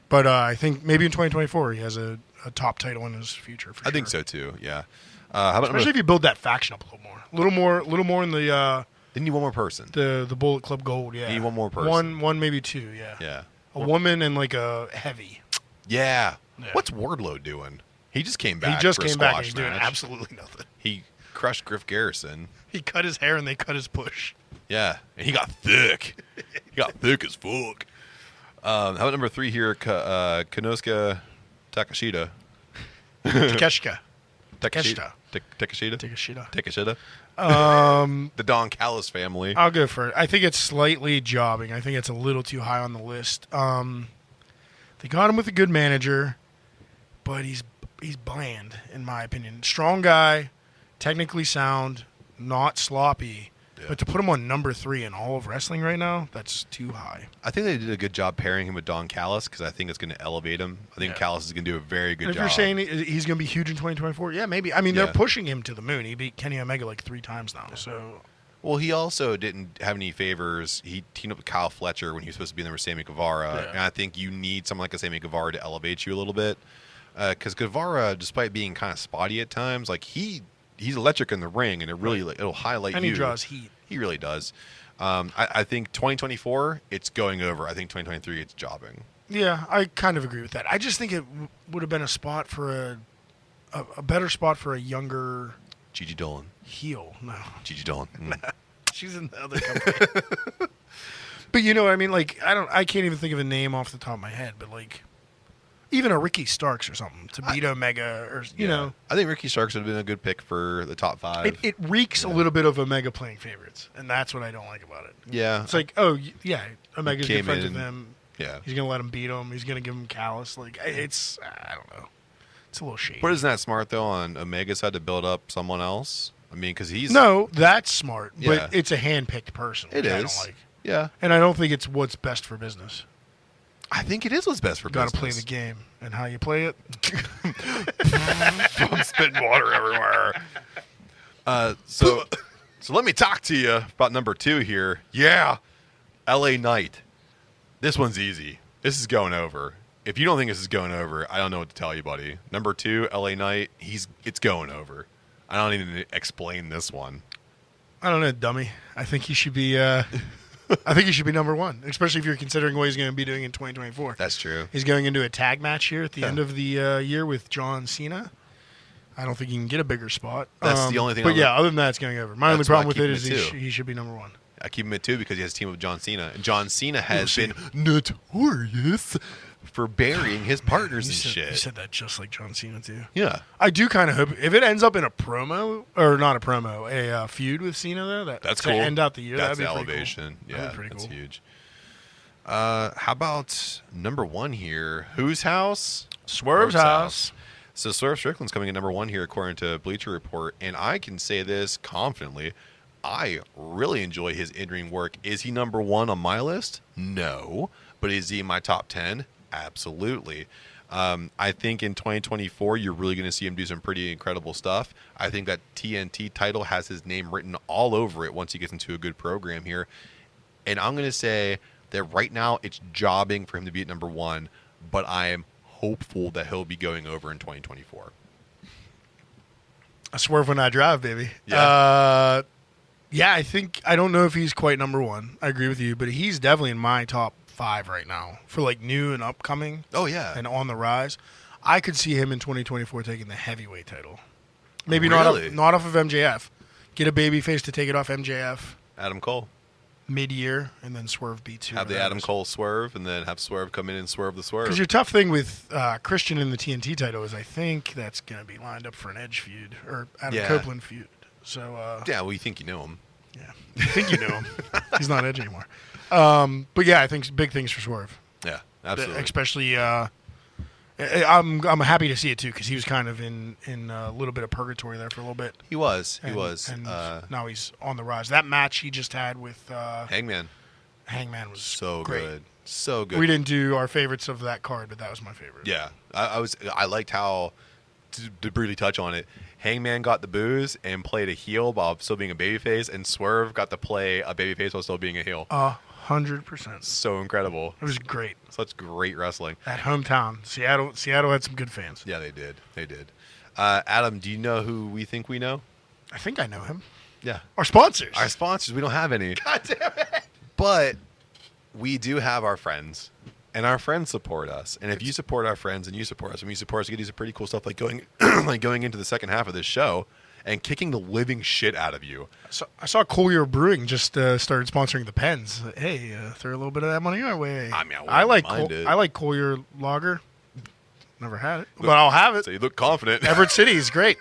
But I think maybe in 2024 he has a top title in his future. I think so too. Yeah. How about especially if you build that faction up a little more in the. They need one more person. The Bullet Club Gold. Yeah. They need one more person. One maybe two. Yeah. Yeah. A woman and like a heavy. Yeah. Yeah. What's Wardlow doing? He just came back. He just for a came back. And squash he's doing match. absolutely nothing. He crushed Griff Garrison. He cut his hair and they cut his push. Yeah, and he got thick. He got thick as fuck. How about number 3 here? Konosuke Takeshita. Takeshita. Takeshita. Takeshita. The Don Callis family. I'll go for it. I think it's slightly jobbing. I think it's a little too high on the list. They got him with a good manager, but he's bland, in my opinion. Strong guy, technically sound, not sloppy. Yeah. But to put him on number 3 in all of wrestling right now, that's too high. I think they did a good job pairing him with Don Callis because I think it's going to elevate him. I think Callis is going to do a very good And if job. you're saying he's going to be huge in 2024, yeah, maybe. I mean, Yeah. they're pushing him to the moon. He beat Kenny Omega like 3 times now. So Well, he also didn't have any favors. He teamed up with Kyle Fletcher when he was supposed to be in there with Sammy Guevara. Yeah. And I think you need someone like a Sammy Guevara to elevate you a little bit. Because Guevara, despite being kind of spotty at times, like he's electric in the ring, and it really it'll highlight and you. he draws heat. He really does. I think 2024, it's going over. I think 2023, it's jobbing. Yeah, I kind of agree with that. I just think it would have been a spot for a better spot for a younger Gigi Dolan. heel. No, Gigi Dolan. Mm. she's in the other company. But you know what I mean? Like I can't even think of a name off the top of my head. But like even a Ricky Starks or something to beat Omega, or you know. I think Ricky Starks would have been a good pick for the top 5. It reeks a little bit of Omega playing favorites, and that's what I don't like about it. Yeah. It's like, yeah, Omega's good friends with him. Yeah. He's gonna let him beat him. He's gonna give him Callus. Like it's, I don't know. It's a little shady. But isn't that smart though on Omega's side to build up someone else? I mean, because he's that's smart, Yeah. but it's a hand-picked person. It which I is. don't like, Yeah. and I don't think it's what's best for business. I think it is what's best for Got business. to play the game, and how you play it. I'm spitting water everywhere. So let me talk to you about number 2 here. Yeah, LA Knight. This one's easy. This is going over. If you don't think this is going over, I don't know what to tell you, buddy. Number 2, LA Knight. It's going over. I don't even explain this one. I don't know, dummy. I think he should be. I think he should be number 1, especially if you're considering what he's going to be doing in 2024. That's true. He's going into a tag match here at the end of the year with John Cena. I don't think he can get a bigger spot. That's the only thing. But other than that, it's going over. My only That's why problem I with keep it him is at 2. he should be number 1. I keep him at 2 because he has a team with John Cena, and John Cena has see. been notorious for burying his partners and shit. You said that just like John Cena too. Yeah. I do kind of hope if it ends up in a promo or not a promo, a feud with Cena though. That's to cool. end out the year. That's that'd be elevation. Pretty cool. Yeah, That'd be pretty that's cool. huge. How about number 1 here? Whose house? Swerve's house. So Swerve Strickland's coming in number 1 here according to Bleacher Report, and I can say this confidently. I really enjoy his in-ring work. Is he number 1 on my list? No. But is he in my top 10? Absolutely. I think in 2024, you're really going to see him do some pretty incredible stuff. I think that TNT title has his name written all over it once he gets into a good program here. And I'm going to say that right now it's jobbing for him to be at number 1, but I am hopeful that he'll be going over in 2024. I swerve when I drive, baby. Yeah. Yeah, I don't know if he's quite number 1. I agree with you, but he's definitely in my top 5 right now for like new and upcoming. Oh, yeah. And on the rise. I could see him in 2024 taking the heavyweight title. Maybe Really? not off of MJF. Get a babyface to take it off MJF Adam Cole. mid-year, and then Swerve B2. Have the Adam Cole swerve, and then have Swerve come in and swerve the swerve. Because your tough thing with Christian in the TNT title is I think that's going to be lined up for an Edge feud or Adam Yeah. Copeland feud. So Yeah, well, you think you know him. yeah, I think you know him. He's not Edge anymore. But yeah, I think big things for Swerve, Yeah, absolutely. especially I'm happy to see it too because he was kind of in a little bit of purgatory there for a little bit. He was. And now he's on the rise. That match he just had with Hangman was so great. good. So good. We didn't do our favorites of that card, but that was my favorite. Yeah, I liked how, to briefly touch on it, Hangman got the booze and played a heel while still being a babyface, and Swerve got to play a babyface while still being a heel. 100%. So incredible. It was great. Such great wrestling. At hometown, Seattle had some good fans. Yeah, they did. Adam, do you know who we think we know? I think I know him. Yeah. Our sponsors. Our sponsors. We don't have any. God damn it. But we do have our friends, and our friends support us. And if you support our friends and you support us, when you support us, you get to do some pretty cool stuff like going into the second half of this show and kicking the living shit out of you. So I saw Collier Brewing just started sponsoring the pens. Hey, throw a little bit of that money our way. I mean, I like Collier Lager. Never had it, but I'll have it. So you look confident. Everett City is great.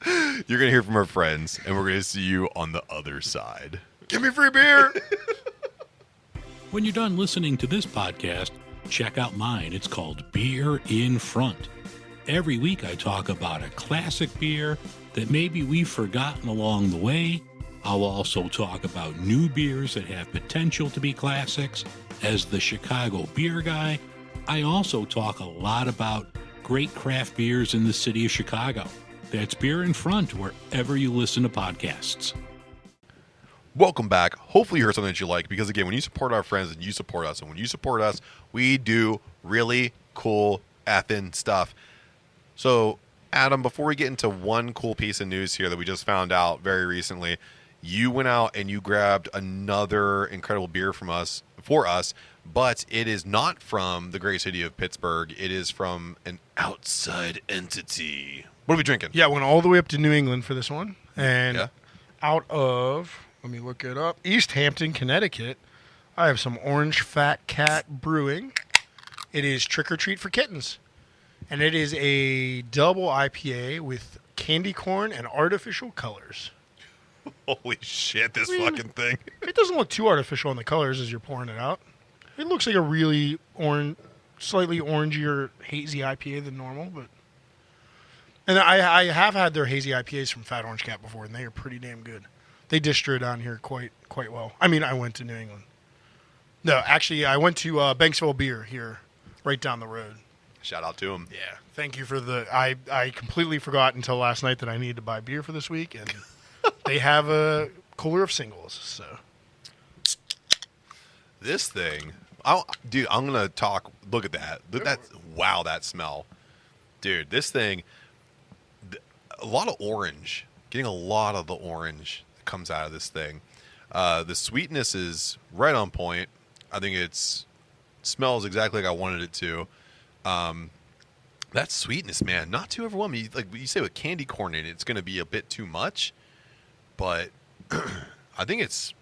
You're going to hear from our friends, and we're going to see you on the other side. Give me free beer. When you're done listening to this podcast, check out mine. It's called Beer in Front. Every week I talk about a classic beer that maybe we've forgotten along the way. I'll also talk about new beers that have potential to be classics. As the Chicago beer guy, I also talk a lot about great craft beers in the city of Chicago. That's Beer in Front wherever you listen to podcasts. Welcome back. Hopefully you heard something that you like, because again, when you support our friends and you support us, and when you support us, we do really cool effing stuff. So, Adam, before we get into one cool piece of news here that we just found out very recently, you went out and you grabbed another incredible beer for us, but it is not from the great city of Pittsburgh. It is from an outside entity. What are we drinking? Yeah, went all the way up to New England for this one. And out of, let me look it up, East Hampton, Connecticut, I have some Orange Cat Brewing. It is Trick or Treat for Kittens. And it is a double IPA with candy corn and artificial colors. Holy shit, this fucking thing. It doesn't look too artificial in the colors as you're pouring it out. It looks like a really slightly orangey, hazy IPA than normal, but... And I have had their hazy IPAs from Fat Orange Cat before, and they are pretty damn good. They distro down here quite well. I mean, I went to New England. No, actually, I went to Banksville Beer here, right down the road. Shout out to him. Yeah. Thank you for the... I completely forgot until last night that I needed to buy beer for this week, and they have a cooler of singles, so... This thing... Dude, I'm going to talk... Look at that. Wow, that smell. Dude, this thing... A lot of orange. Getting a lot of the orange that comes out of this thing. The sweetness is right on point. I think smells exactly like I wanted it to. That sweetness, man, not too overwhelming. Like you say, with candy corn in it, it's going to be a bit too much. But I think it's...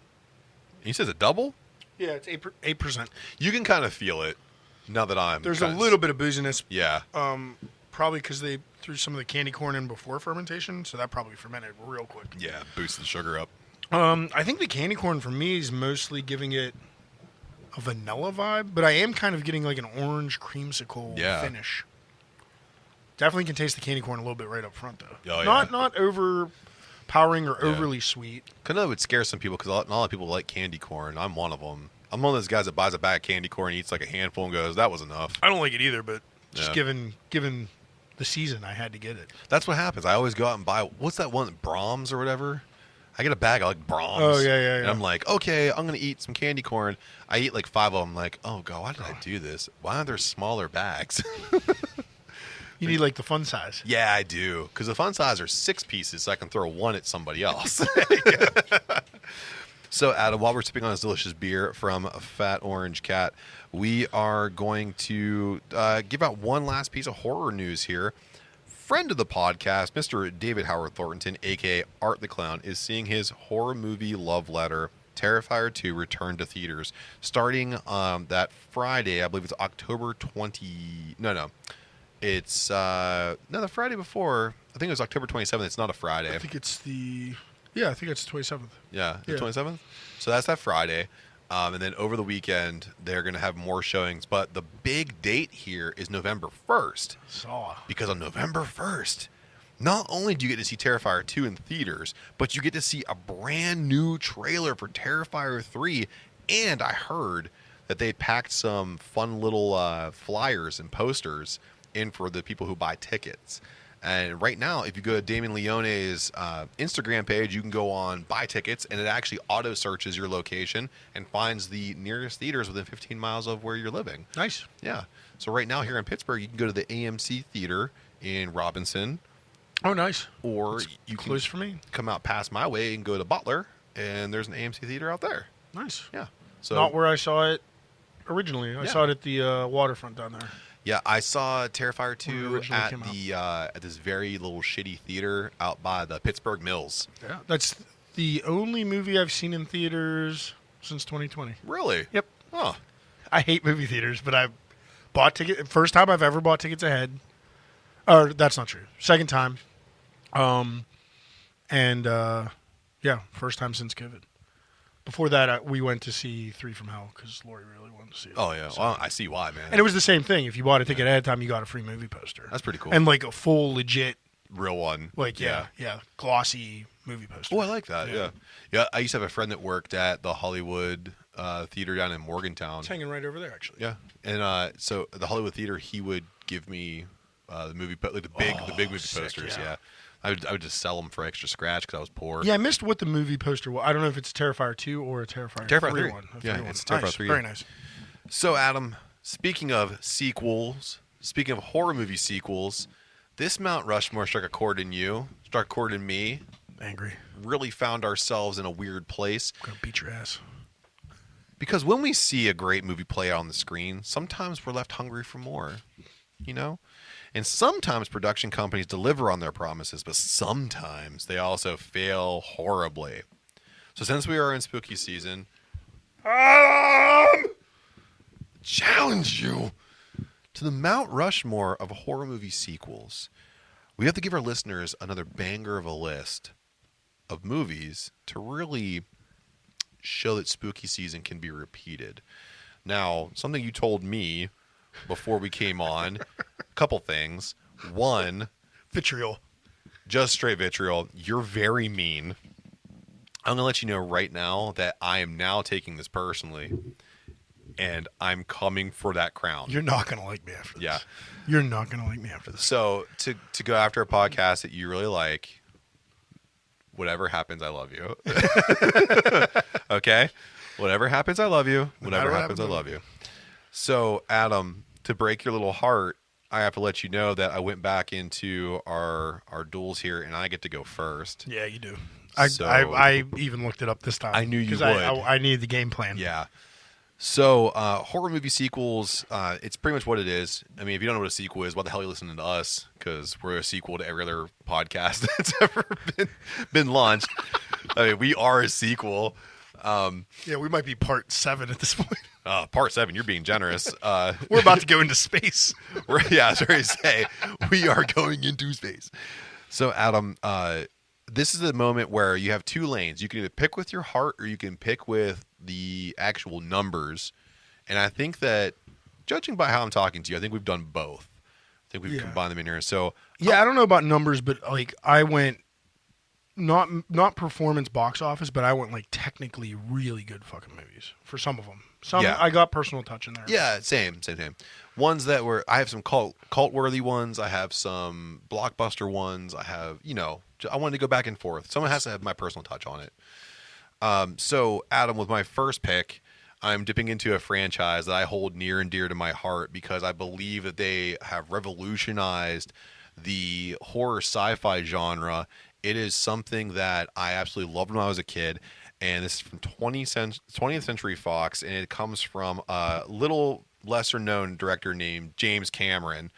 He says a double? Yeah, it's 8%. You can kind of feel it now that I'm... There's a little bit of booziness. Yeah. Probably because they threw some of the candy corn in before fermentation, so that probably fermented real quick. Yeah, boosts the sugar up. I think the candy corn for me is mostly giving it a vanilla vibe, but I am kind of getting like an orange creamsicle finish. Definitely can taste the candy corn a little bit right up front, though. Oh, not overpowering or overly sweet. I know it would scare some people because not a lot of people like candy corn. I'm one of them. I'm one of those guys that buys a bag of candy corn, eats like a handful, and goes, "That was enough." I don't like it either, but just given the season, I had to get it. That's what happens. I always go out and buy, what's that one, Brahms or whatever? I get a bag of like Brahms. Oh, yeah. And I'm like, okay, I'm going to eat some candy corn. I eat like 5 of them. I'm like, oh, God, why did I do this? Why aren't there smaller bags? You need like the fun size. Yeah, I do. Because the fun size are 6 pieces, so I can throw one at somebody else. So, Adam, while we're sipping on this delicious beer from Fat Orange Cat, we are going to give out one last piece of horror news here. Friend of the podcast, Mr. David Howard Thornton, a.k.a. Art the Clown, is seeing his horror movie love letter, Terrifier 2, return to theaters, starting that Friday. I believe it's October 20... No. It's... the Friday before. I think it was October 27th. It's not a Friday. I think it's the... Yeah, I think it's the 27th. Yeah, the 27th? So that's that Friday. And then over the weekend, they're going to have more showings. But the big date here is November 1st. Because on November 1st, not only do you get to see Terrifier 2 in theaters, but you get to see a brand new trailer for Terrifier 3. And I heard that they packed some fun little flyers and posters in for the people who buy tickets. And right now, if you go to Damien Leone's Instagram page, you can go on buy tickets, and it actually auto searches your location and finds the nearest theaters within 15 miles of where you're living. Nice. Yeah. So right now here in Pittsburgh, you can go to the AMC Theater in Robinson. Oh, nice. Or That's you can close for me. come out past my way and go to Butler, and there's an AMC Theater out there. Nice. Yeah. So Not where I saw it originally. I saw it at the waterfront down there. yeah, I saw Terrifier 2 originally at came out. the at this very little shitty theater out by the Pittsburgh Mills. Yeah. That's the only movie I've seen in theaters since 2020. Really? Yep. Oh. I hate movie theaters, but I bought tickets. First time I've ever bought tickets ahead. Or that's not true. Second time. Yeah, first time since COVID. Before that, we went to see 3 from Hell because Lori really wanted to see it. Oh, yeah. So- Well, I see why, man. And it was the same thing. If you bought a ticket ahead of time, you got a free movie poster. That's pretty cool. And like a full, legit, Real one. like, yeah, glossy movie poster. Oh, I like that. Yeah. Yeah. I used to have a friend that worked at the Hollywood Theater down in Morgantown. It's hanging right over there, actually. Yeah. And so the Hollywood Theater, he would give me the movie, like the big movie sick, posters. yeah. Yeah. I would just sell them for extra scratch because I was poor. Yeah, I missed what the movie poster was. I don't know if it's a Terrifier 2 or a Terrifier 3 one. A 3 Yeah, one. it's Terrifier Nice. 3. Very nice. So, Adam, speaking of sequels, speaking of horror movie sequels, this Mount Rushmore struck a chord in you, struck a chord in me. Angry. Really found ourselves in a weird place. I'm going to beat your ass. Because when we see a great movie play out on the screen, sometimes we're left hungry for more, you know? And sometimes production companies deliver on their promises, but sometimes they also fail horribly. So since we are in spooky season, challenge you to the Mount Rushmore of horror movie sequels. We have to give our listeners another banger of a list of movies to really show that spooky season can be repeated. Now, something you told me before we came on, a couple things. One, Vitriol. just straight vitriol. You're very mean. I'm going to let you know right now that I am now taking this personally, and I'm coming for that crown. You're not going to like me after this. Yeah. You're not going to like me after this. So to go after a podcast that you really like, whatever happens, I love you. Okay? Whatever happens, I love you. Whatever happens, I love you. So, Adam, to break your little heart, I have to let you know that I went back into our duels here, and I get to go first. Yeah, you do. So- I even looked it up this time. I knew you 'cause would. I needed the game plan. Yeah. So, horror movie sequels, it's pretty much what it is. I mean, if you don't know what a sequel is, why the hell are you listening to us? Because we're a sequel to every other podcast that's ever been launched. I mean, we are a sequel. Yeah, we might be part 7 at this point. Part 7, you're being generous. We're about to go into space. Yeah, I was ready to say, we are going into space. So, Adam, this is the moment where you have 2 lanes. You can either pick with your heart or you can pick with the actual numbers. And I think that, judging by how I'm talking to you, I think we've done both. I think we've combined them in here. So, Yeah, I don't know about numbers, but like I went not performance box office, but I went like technically really good fucking movies for some of them. Some Yeah. I got personal touch in there. yeah, same. Ones that were, I have some cult-worthy ones. I have some blockbuster ones. I have, I wanted to go back and forth. Someone has to have my personal touch on it. So, Adam, with my first pick, I'm dipping into a franchise that I hold near and dear to my heart because I believe that they have revolutionized the horror sci-fi genre. It is something that I absolutely loved when I was a kid, and this is from 20th Century Fox, and it comes from a little lesser-known director named James Cameron.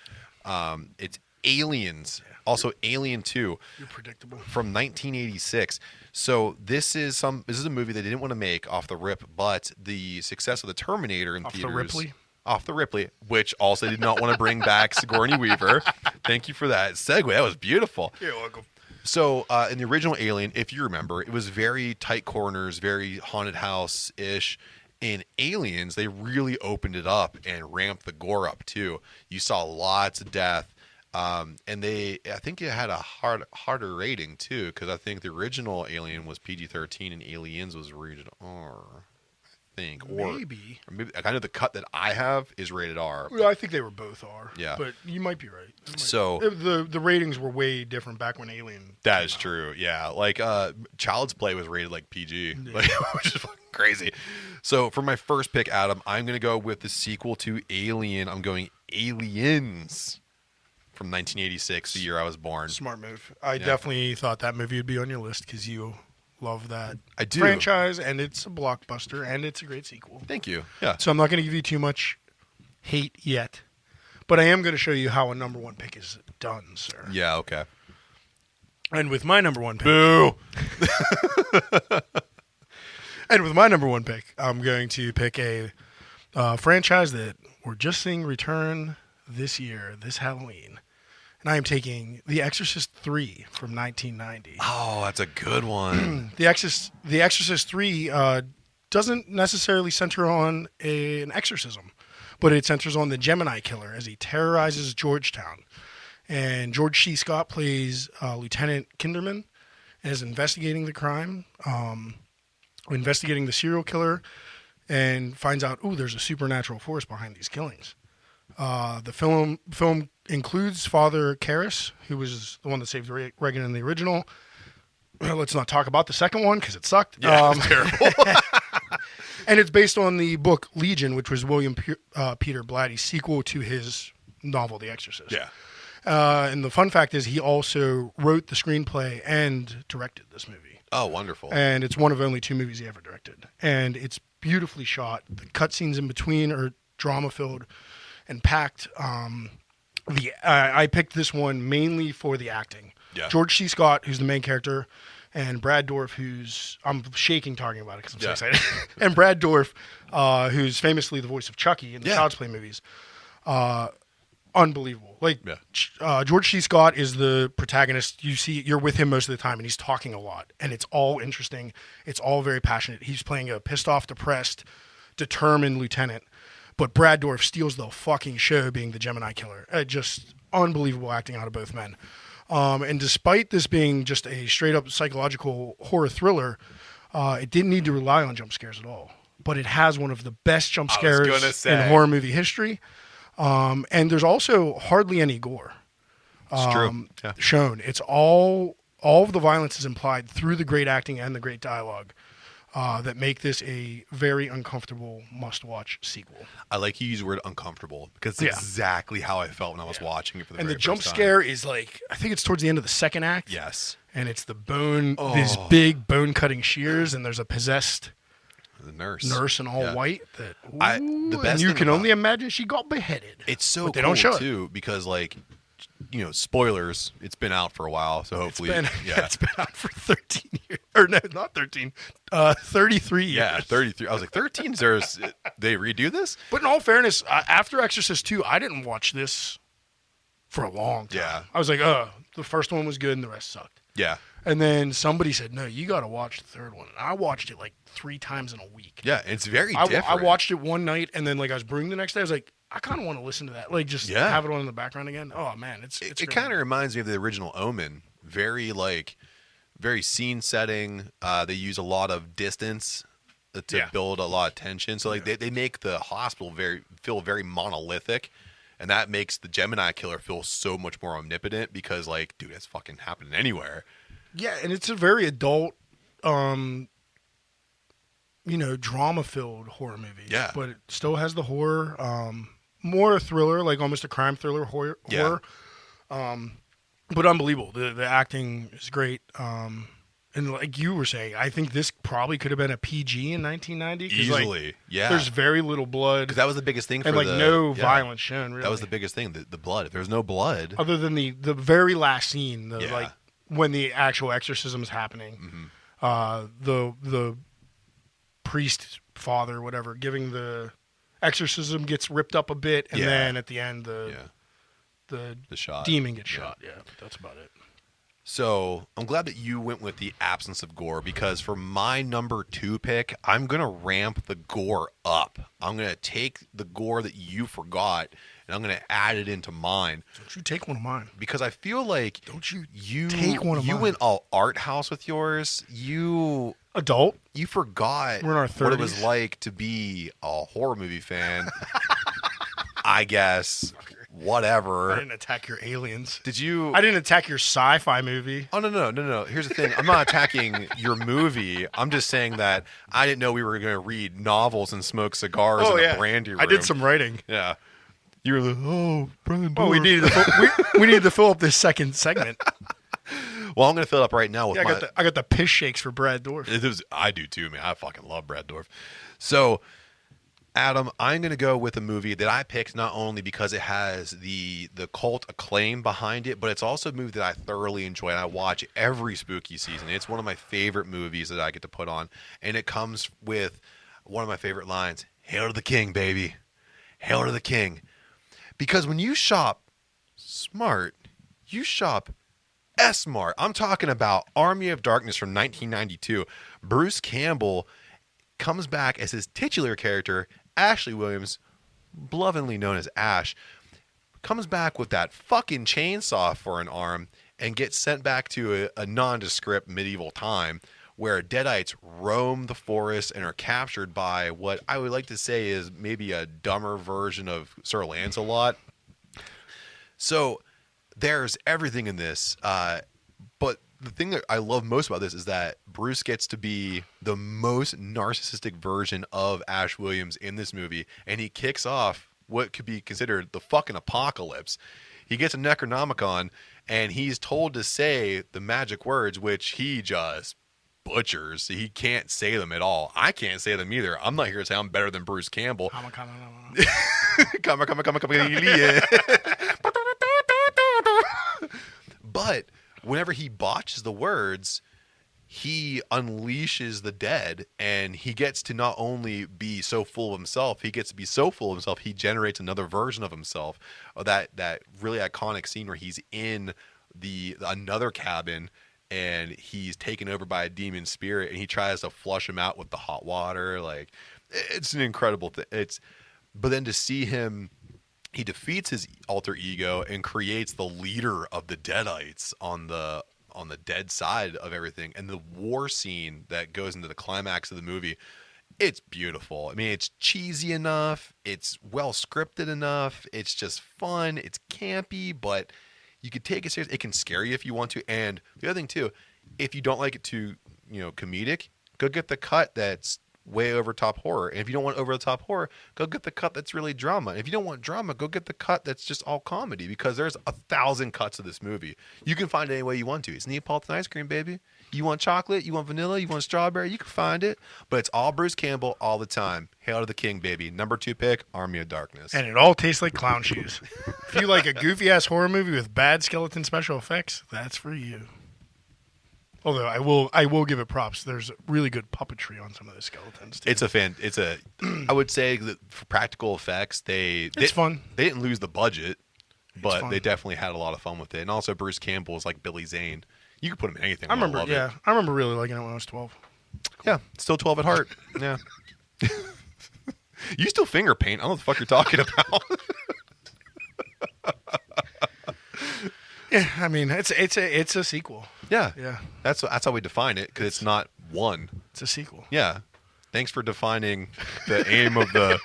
It's Aliens, also Alien 2. You're predictable. From 1986. So this is a movie they didn't want to make off the rip, but the success of the Terminator in Off the theaters. Ripley? Off the Ripley, which also did not want to bring back Sigourney Weaver. Thank you for that segue. That was beautiful. You're welcome. So in the original Alien, if you remember, it was very tight corners, very haunted house-ish. In Aliens, they really opened it up and ramped the gore up too. You saw lots of death, and I think it had a harder rating too, because I think the original Alien was PG-13 and Aliens was rated R. Think maybe I know the cut that I have is rated R. Well, I think they were both R. Yeah, but you might be right. So the ratings were way different back when Alien. That is true. Yeah, like Child's Play was rated like PG, like which is fucking crazy. So for my first pick, Adam, I'm gonna go with the sequel to Alien. I'm going Aliens from 1986, the year I was born. Smart move. I definitely thought that movie would be on your list because you love that I do. franchise, and it's a blockbuster, and it's a great sequel. Thank you. Yeah. So I'm not going to give you too much hate yet, but I am going to show you how a number one pick is done, sir. Yeah. Okay. And with my number one pick, Boo. and with my number one pick, I'm going to pick a franchise that we're just seeing return this year, this Halloween. And I am taking The Exorcist 3 from 1990. Oh, that's a good one. The Exorcist 3 doesn't necessarily center on an exorcism, but it centers on the Gemini killer as he terrorizes Georgetown. And George C. Scott plays Lieutenant Kinderman and is investigating the crime, investigating the serial killer, and finds out, there's a supernatural force behind these killings. The film includes Father Karras, who was the one that saved Reagan in the original. Let's not talk about the second one because it sucked. Yeah, it was terrible. And it's based on the book Legion, which was William Peter Blatty's sequel to his novel The Exorcist. Yeah. And the fun fact is he also wrote the screenplay and directed this movie. Oh, wonderful. And it's one of only 2 movies he ever directed. And it's beautifully shot. The cutscenes in between are drama-filled and packed. I picked this one mainly for the acting. Yeah. George C. Scott, who's the main character, and Brad Dourif, I'm shaking talking about it because I'm so excited. And Brad Dourif, who's famously the voice of Chucky in the Child's Play movies. Unbelievable. George C. Scott is the protagonist. You're with him most of the time, and he's talking a lot, and it's all interesting. It's all very passionate. He's playing a pissed off, depressed, determined lieutenant. But Brad Dourif steals the fucking show being the Gemini killer. Just unbelievable acting out of both men. And despite this being just a straight-up psychological horror thriller, it didn't need to rely on jump scares at all. But it has one of the best jump scares in horror movie history. And there's also hardly any gore shown. It's all of the violence is implied through the great acting and the great dialogue. That make this a very uncomfortable must-watch sequel. I like you use the word uncomfortable because it's exactly how I felt when I was watching it for the very first time. And the jump scare is I think it's towards the end of the second act. Yes. And it's the bone, these big bone-cutting shears, and there's a possessed nurse in all white. And you can only imagine she got beheaded. It's so cool, too, because spoilers, it's been out for a while, so hopefully... It's been out for 13 years. Or no, not 13. 33 years. Yeah, 33. I was like, 13? They redo this? But in all fairness, after Exorcist 2, I didn't watch this for a long time. Yeah. I was like, the first one was good and the rest sucked. Yeah. And then somebody said, no, you got to watch the third one. And I watched it 3 times in a week. Yeah, it's very different. I watched it one night, and then I was brewing the next day. I was like, I kind of want to listen to that. Have it on in the background again. Oh, man, it's it kind of reminds me of the original Omen. Very, very scene setting. They use a lot of distance to build a lot of tension. So, they make the hospital feel very monolithic. And that makes the Gemini killer feel so much more omnipotent because, dude, it's fucking happening anywhere. Yeah, and it's a very adult, drama-filled horror movie. Yeah. But it still has the horror, more a thriller, almost a crime thriller horror. Yeah. But unbelievable. The acting is great. And like you were saying, I think this probably could have been a PG in 1990. Easily, yeah. There's very little blood. 'Cause that was the biggest thing for and no violence shown, really. That was the biggest thing, the blood. If there was no blood. Other than the very last scene, when the actual exorcism is happening, the priest, father, whatever, giving the exorcism gets ripped up a bit, and then at the end, the shot. demon gets shot. Yeah, but that's about it. So I'm glad that you went with the absence of gore, because for my number 2 pick, I'm going to ramp the gore up. I'm going to take the gore that you forgot and I'm going to add it into mine. Don't you take one of mine. Because I feel like you take one of mine. You went all art house with yours. Adult? You forgot We're in our 30s. what it was like to be a horror movie fan. I guess. Whatever. I didn't attack your aliens. Did you? I didn't attack your sci-fi movie. Oh, no. Here's the thing. I'm not attacking your movie. I'm just saying that I didn't know we were going to read novels and smoke cigars in a brandy room. I did some writing. Yeah. You were like, Brandon Dorff. Well, we needed to fill up this second segment. Well, I'm going to fill it up right now with I got the piss shakes for Brad Dorff. I do too, man. I fucking love Brad Dorff. So, Adam, I'm going to go with a movie that I picked not only because it has the cult acclaim behind it, but it's also a movie that I thoroughly enjoy and I watch every spooky season. It's one of my favorite movies that I get to put on, and it comes with one of my favorite lines, "Hail to the King, baby. Hail to the King." Because when you shop smart, you shop S-Mart. I'm talking about Army of Darkness from 1992. Bruce Campbell comes back as his titular character, Ashley Williams, lovingly known as Ash, comes back with that fucking chainsaw for an arm and gets sent back to a nondescript medieval time where Deadites roam the forest and are captured by what I would like to say is maybe a dumber version of Sir Lancelot. So there's everything in this, but the thing that I love most about this is that Bruce gets to be the most narcissistic version of Ash Williams in this movie, and he kicks off what could be considered the fucking apocalypse. He gets a Necronomicon, and he's told to say the magic words, which he just butchers. He can't say them at all. I can't say them either. I'm not here to say I'm better than Bruce Campbell. But whenever he botches the words, he unleashes the dead, and he gets to not only be so full of himself, he gets to be so full of himself, he generates another version of himself. That really iconic scene where he's in another cabin, and he's taken over by a demon spirit, and he tries to flush him out with the hot water. Like, it's an incredible thing. But then to see him, he defeats his alter ego and creates the leader of the Deadites on the dead side of everything. And the war scene that goes into the climax of the movie, it's beautiful. I mean, it's cheesy enough, it's well scripted enough, it's just fun, it's campy, but you could take it serious. It can scare you if you want to. And the other thing too, if you don't like it too, comedic, go get the cut that's way over top horror. And if you don't want over the top horror, go get the cut that's really drama. And if you don't want drama, go get the cut that's just all comedy, because there's 1,000 cuts of this movie. You can find it any way you want to. It's Neapolitan ice cream, baby. You want chocolate, you want vanilla, you want strawberry, you can find it. But it's all Bruce Campbell all the time. Hail to the King, baby. Number 2 pick, Army of Darkness. And it all tastes like clown shoes. If you like a goofy-ass horror movie with bad skeleton special effects, that's for you. Although I will give it props. There's really good puppetry on some of the skeletons too. I would say that for practical effects, it's fun. They didn't lose the budget, but they definitely had a lot of fun with it. And also Bruce Campbell is like Billy Zane. You could put him in anything. I remember really liking it when I was 12. Yeah, still 12 at heart. Yeah. You still finger paint. I don't know what the fuck you're talking about. Yeah, I mean, it's a sequel. Yeah. Yeah. That's how we define it, because it's not one. It's a sequel. Yeah. Thanks for defining the aim of the...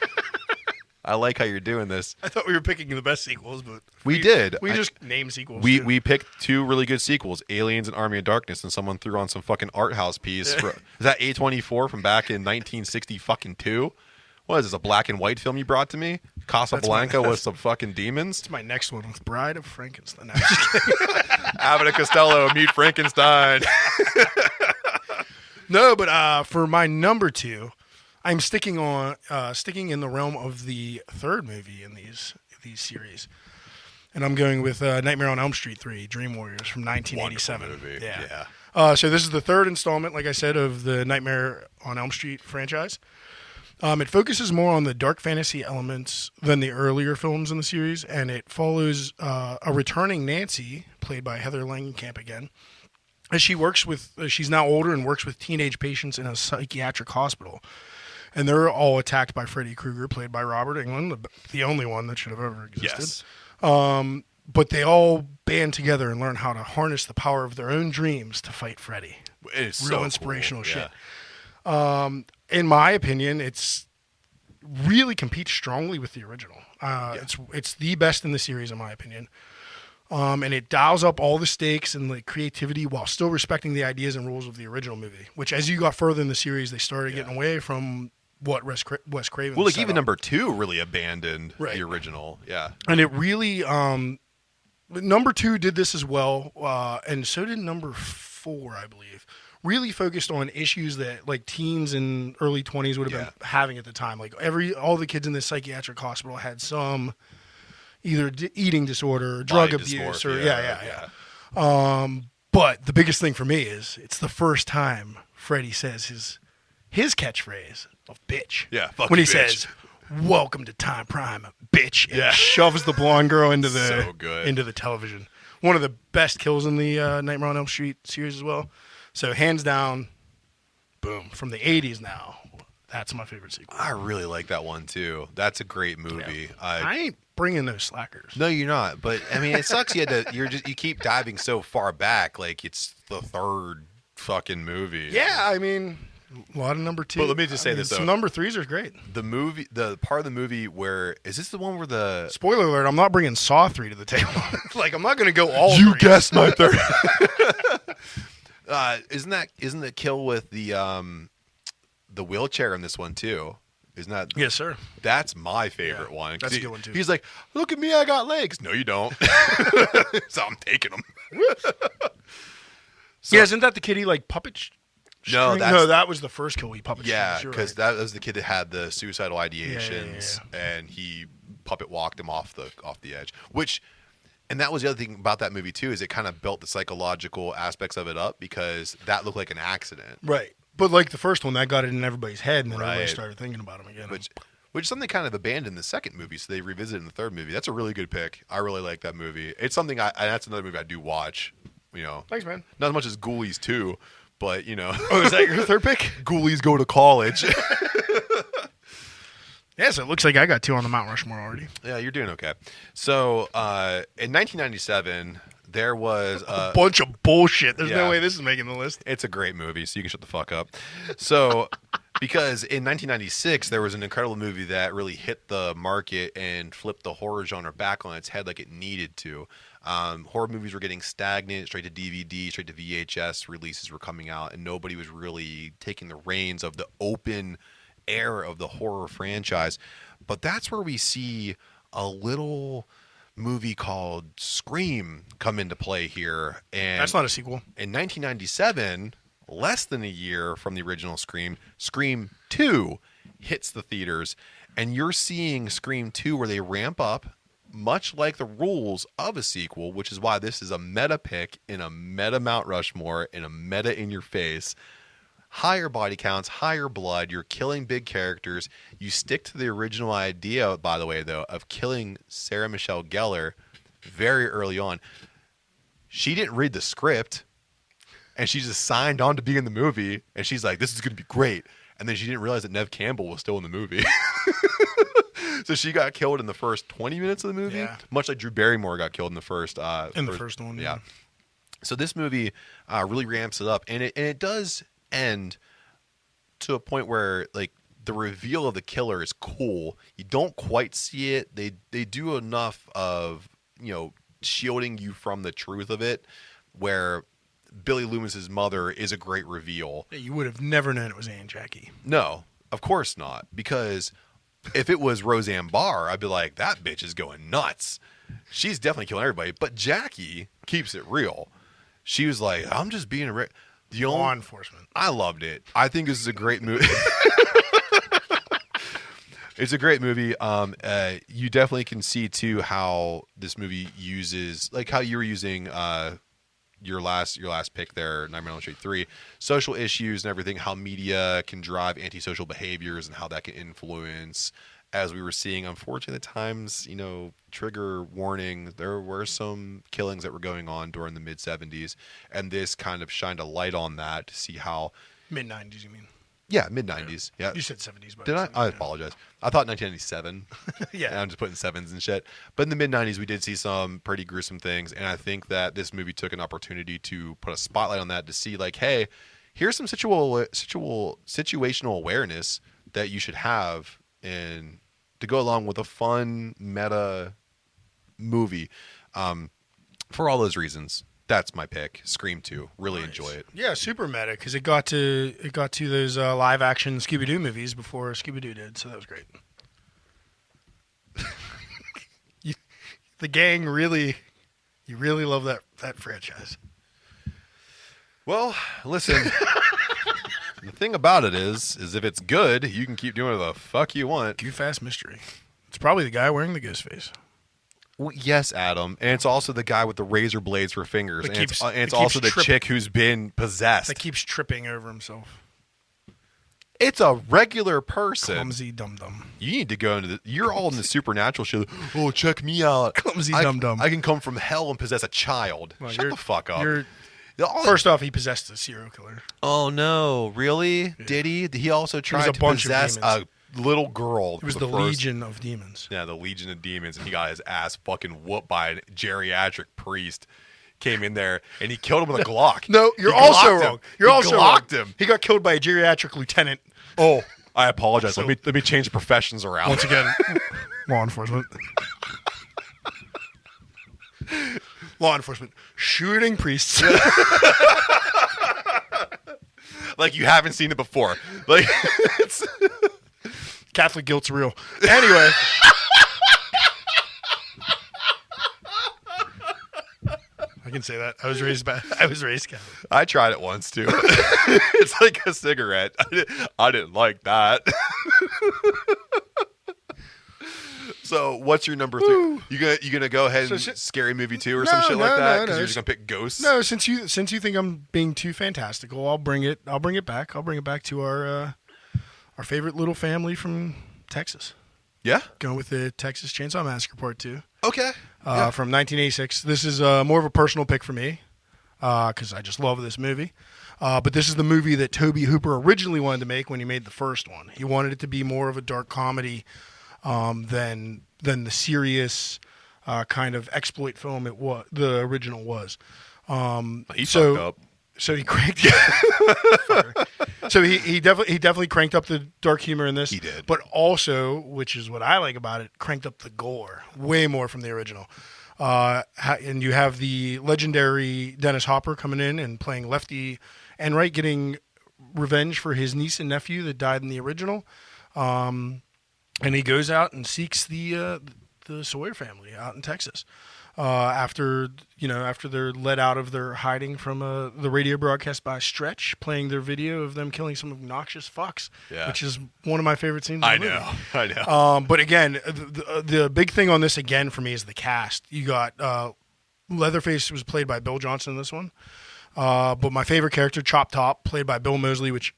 I like how you're doing this. I thought we were picking the best sequels, but... We did. We just named sequels. We picked 2 really good sequels, Aliens and Army of Darkness, and someone threw on some fucking art house piece. Is that A24 from back in 1962? What is this, a black and white film you brought to me? Casablanca with some fucking demons? It's my next one with Bride of Frankenstein. No, I'm just kidding. Abbott and Costello meet Frankenstein. No, but for my number 2, I'm sticking in the realm of the third movie in these series, and I'm going with Nightmare on Elm Street 3: Dream Warriors from 1987. Wonderful movie. Yeah. So this is the third installment, like I said, of the Nightmare on Elm Street franchise. It focuses more on the dark fantasy elements than the earlier films in the series, and it follows a returning Nancy, played played by Heather Langenkamp again. As she's now older and works with teenage patients in a psychiatric hospital. And they're all attacked by Freddy Krueger, played by Robert Englund, the only one that should have ever existed. Yes. But they all band together and learn how to harness the power of their own dreams to fight Freddy. It's Real so inspirational cool. shit. Yeah. In my opinion, it's really competes strongly with the original. It's the best in the series, in my opinion. And it dials up all the stakes and the creativity while still respecting the ideas and rules of the original movie. Which, as you got further in the series, they started getting away from what Wes Craven. Well, like set even up. number 2 really abandoned Right. the original. Yeah. And it really, number 2 did this as well, and so did number 4, I believe. Really focused on issues that like teens and early 20s would have been having at the time. Like all the kids in this psychiatric hospital had some either eating disorder, or drug Body abuse, dysmorphia, or But the biggest thing for me is it's the first time Freddy says his catchphrase of "bitch." Yeah, fuck when you, he bitch. says, "Welcome to Time Prime, bitch," and shoves the blonde girl into So good. into the television. One of the best kills in the Nightmare on Elm Street series as well. So hands down, boom, from the 80s now. That's my favorite sequel. I really like that one too. That's a great movie. I ain't bringing those slackers. No, you're not. But I mean, it sucks. You keep diving so far back, like it's the third fucking movie. Yeah, I mean, a lot of number 2. But let me just say this, some though. number 3s are great. The part of the movie where is this the one where the Spoiler alert: I'm not bringing Saw 3 to the table. Like, I'm not going to go all. you 3. guessed my third. Isn't the kill with the wheelchair in this one too? Isn't that? Yes, sir. That's my favorite one. that's a good one, too. He's like, "Look at me, I got legs." No, you don't. So I'm taking them. Yeah, isn't that the kid he like puppet? No, that was the first kill he puppet. Yeah, strings. You're because right. that was the kid that had the suicidal ideations, and he puppet walked him off the edge. And that was the other thing about that movie too, is it kind of built the psychological aspects of it up because that looked like an accident. Right. But like the first one, that got it in everybody's head, and then everybody Right. started thinking about him again. Which is something they kind of abandoned in the second movie, so they revisited in the third movie. That's a really good pick. I really like that movie. It's something that's another movie I do watch. You know, Thanks, man. not as much as Ghoulies 2, but you know. Oh, is that your third pick? Ghoulies Go to College. Yeah, so it looks like I got 2 on the Mount Rushmore already. Yeah, you're doing okay. So in 1997, there was a Bunch of bullshit. There's Yeah. no way this is making the list. It's a great movie, so you can shut the fuck up. So, because in 1996, there was an incredible movie that really hit the market and flipped the horror genre back on its head like it needed to. Horror movies were getting stagnant, straight to DVD, straight to VHS releases were coming out, and nobody was really taking the reins of the open air of the horror franchise. But that's where we see a little movie called Scream come into play here. And That's not a sequel. in 1997, less than a year from the original Scream, Scream 2 hits the theaters, and you're seeing Scream 2 where they ramp up, much like the rules of a sequel, which is why this is a meta pick in a meta Mount Rushmore, in a meta in your face. Higher body counts, higher blood, you're killing big characters. You stick to the original idea, by the way, though, of killing Sarah Michelle Gellar very early on. She didn't read the script, and she just signed on to be in the movie, and she's like, this is going to be great. And then she didn't realize that Neve Campbell was still in the movie. So she got killed in the first 20 minutes of the movie, much like Drew Barrymore got killed in the first first one. Yeah. So this movie really ramps it up, and it does end to a point where like the reveal of the killer is cool. You don't quite see it. They do enough of, you know, shielding you from the truth of it, where Billy Loomis's mother is a great reveal. You would have never known it was Aunt Jackie. No, of course not, because if it was Roseanne Barr, I'd be like, that bitch is going nuts. She's definitely killing everybody. But Jackie keeps it real. She was like, I'm just being a Law enforcement. I loved it. I think this is a great movie. It's a great movie. You definitely can see too how this movie uses, like how you were using your last pick there, Nightmare on Elm Street 3, social issues and everything, how media can drive antisocial behaviors and how that can influence as we were seeing, unfortunately, at times, trigger warning, there were some killings that were going on during the mid-'70s, and this kind of shined a light on that to see how... Mid-'90s, you mean? Yeah, mid-'90s. Yeah. You said 70s. But Did I? I apologize. I thought 1997. Yeah. And I'm just putting sevens and shit. But in the mid-'90s, we did see some pretty gruesome things, and I think that this movie took an opportunity to put a spotlight on that to see, like, hey, here's some situational awareness that you should have and to go along with a fun meta movie. For all those reasons, that's my pick. Scream 2. Really enjoy it. Yeah, super meta because it got to those live action Scooby Doo movies before Scooby Doo did, so that was great. The gang really love that franchise. Well, listen. The thing about it is if it's good, you can keep doing whatever the fuck you want. Goof-ass mystery. It's probably the guy wearing the ghost face. Well, yes, Adam, and it's also the guy with the razor blades for fingers, That and keeps- it's that also the keeps chick who's been possessed. That keeps tripping over himself. It's a regular person. Clumsy dum-dum. You need to go into you're all in the supernatural shit. Oh, check me out. Clumsy I, dum-dum. I can come from hell and possess a child. Well, Shut the fuck up. First off, he possessed a serial killer. Oh, no. Really? Yeah. Did he? He also tried a to bunch of possess a demons. little girl. It was for the first- Legion of Demons. Yeah, the Legion of Demons, and he got his ass fucking whooped by a geriatric priest. Came in there, and he killed him with a Glock. No, you're He also Glocked him. wrong. You're He also Glocked wrong. him. He got killed by a geriatric lieutenant. Oh, I apologize. So- let me change the professions around. Once again, law enforcement. Law enforcement shooting priests. Like you haven't seen it before. Like it's Catholic guilt's real. Anyway. I can say that. I was raised Catholic. I tried it once too. It's like a cigarette. I didn't like that. So, what's your number 3? You gonna go ahead and scary movie 2 or some shit like that? Because you're just gonna pick ghosts. No, since you think I'm being too fantastical, I'll bring it back. I'll bring it back to our favorite little family from Texas. Yeah. Going with the Texas Chainsaw Massacre Part 2. Okay. From 1986. This is more of a personal pick for me because I just love this movie. But this is the movie that Tobe Hooper originally wanted to make when he made the first one. He wanted it to be more of a dark comedy than the serious kind of exploit film the original was. He fucked up. So he cranked. So he definitely cranked up the dark humor in this. He did, but also, which is what I like about it, cranked up the gore way more from the original. And you have the legendary Dennis Hopper coming in and playing Lefty Enright, getting revenge for his niece and nephew that died in the original. And he goes out and seeks the Sawyer family out in Texas. After they're let out of their hiding from the radio broadcast by Stretch, playing their video of them killing some obnoxious fucks, which is one of my favorite scenes. I know. But again, the big thing on this again for me is the cast. You got Leatherface was played by Bill Johnson in this one, but my favorite character, Chop Top, played by Bill Moseley, which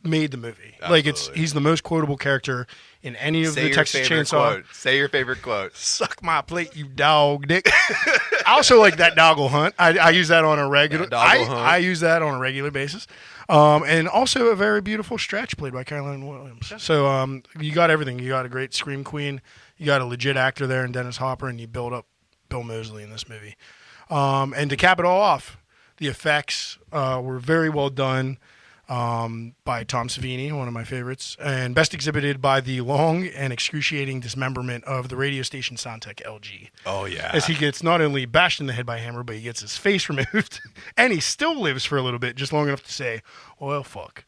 made the movie. Absolutely. Like he's the most quotable character in any of the Texas Chainsaw. Quote. Say your favorite quote. Suck my plate, you dog dick. I also like that doggle hunt. I use that on a regular. I use that on a regular basis. And also a very beautiful Stretch played by Caroline Williams. So you got everything. You got a great scream queen. You got a legit actor there in Dennis Hopper, and you build up Bill Moseley in this movie. And to cap it all off, the effects were very well done. By Tom Savini, one of my favorites, and best exhibited by the long and excruciating dismemberment of the radio station Soundtech LG. Oh, yeah. As he gets not only bashed in the head by a hammer, but he gets his face removed, and he still lives for a little bit, just long enough to say, well, fuck.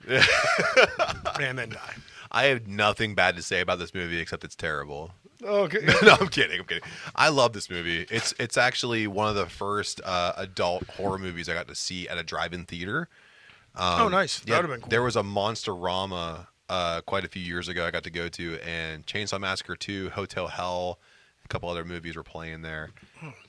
And then die. I have nothing bad to say about this movie except it's terrible. Okay. No, I'm kidding. I love this movie. It's actually one of the first adult horror movies I got to see at a drive-in theater. Oh, nice. That would have been cool. There was a Monsterama quite a few years ago I got to go to, and Chainsaw Massacre 2, Hotel Hell, A couple other movies were playing there,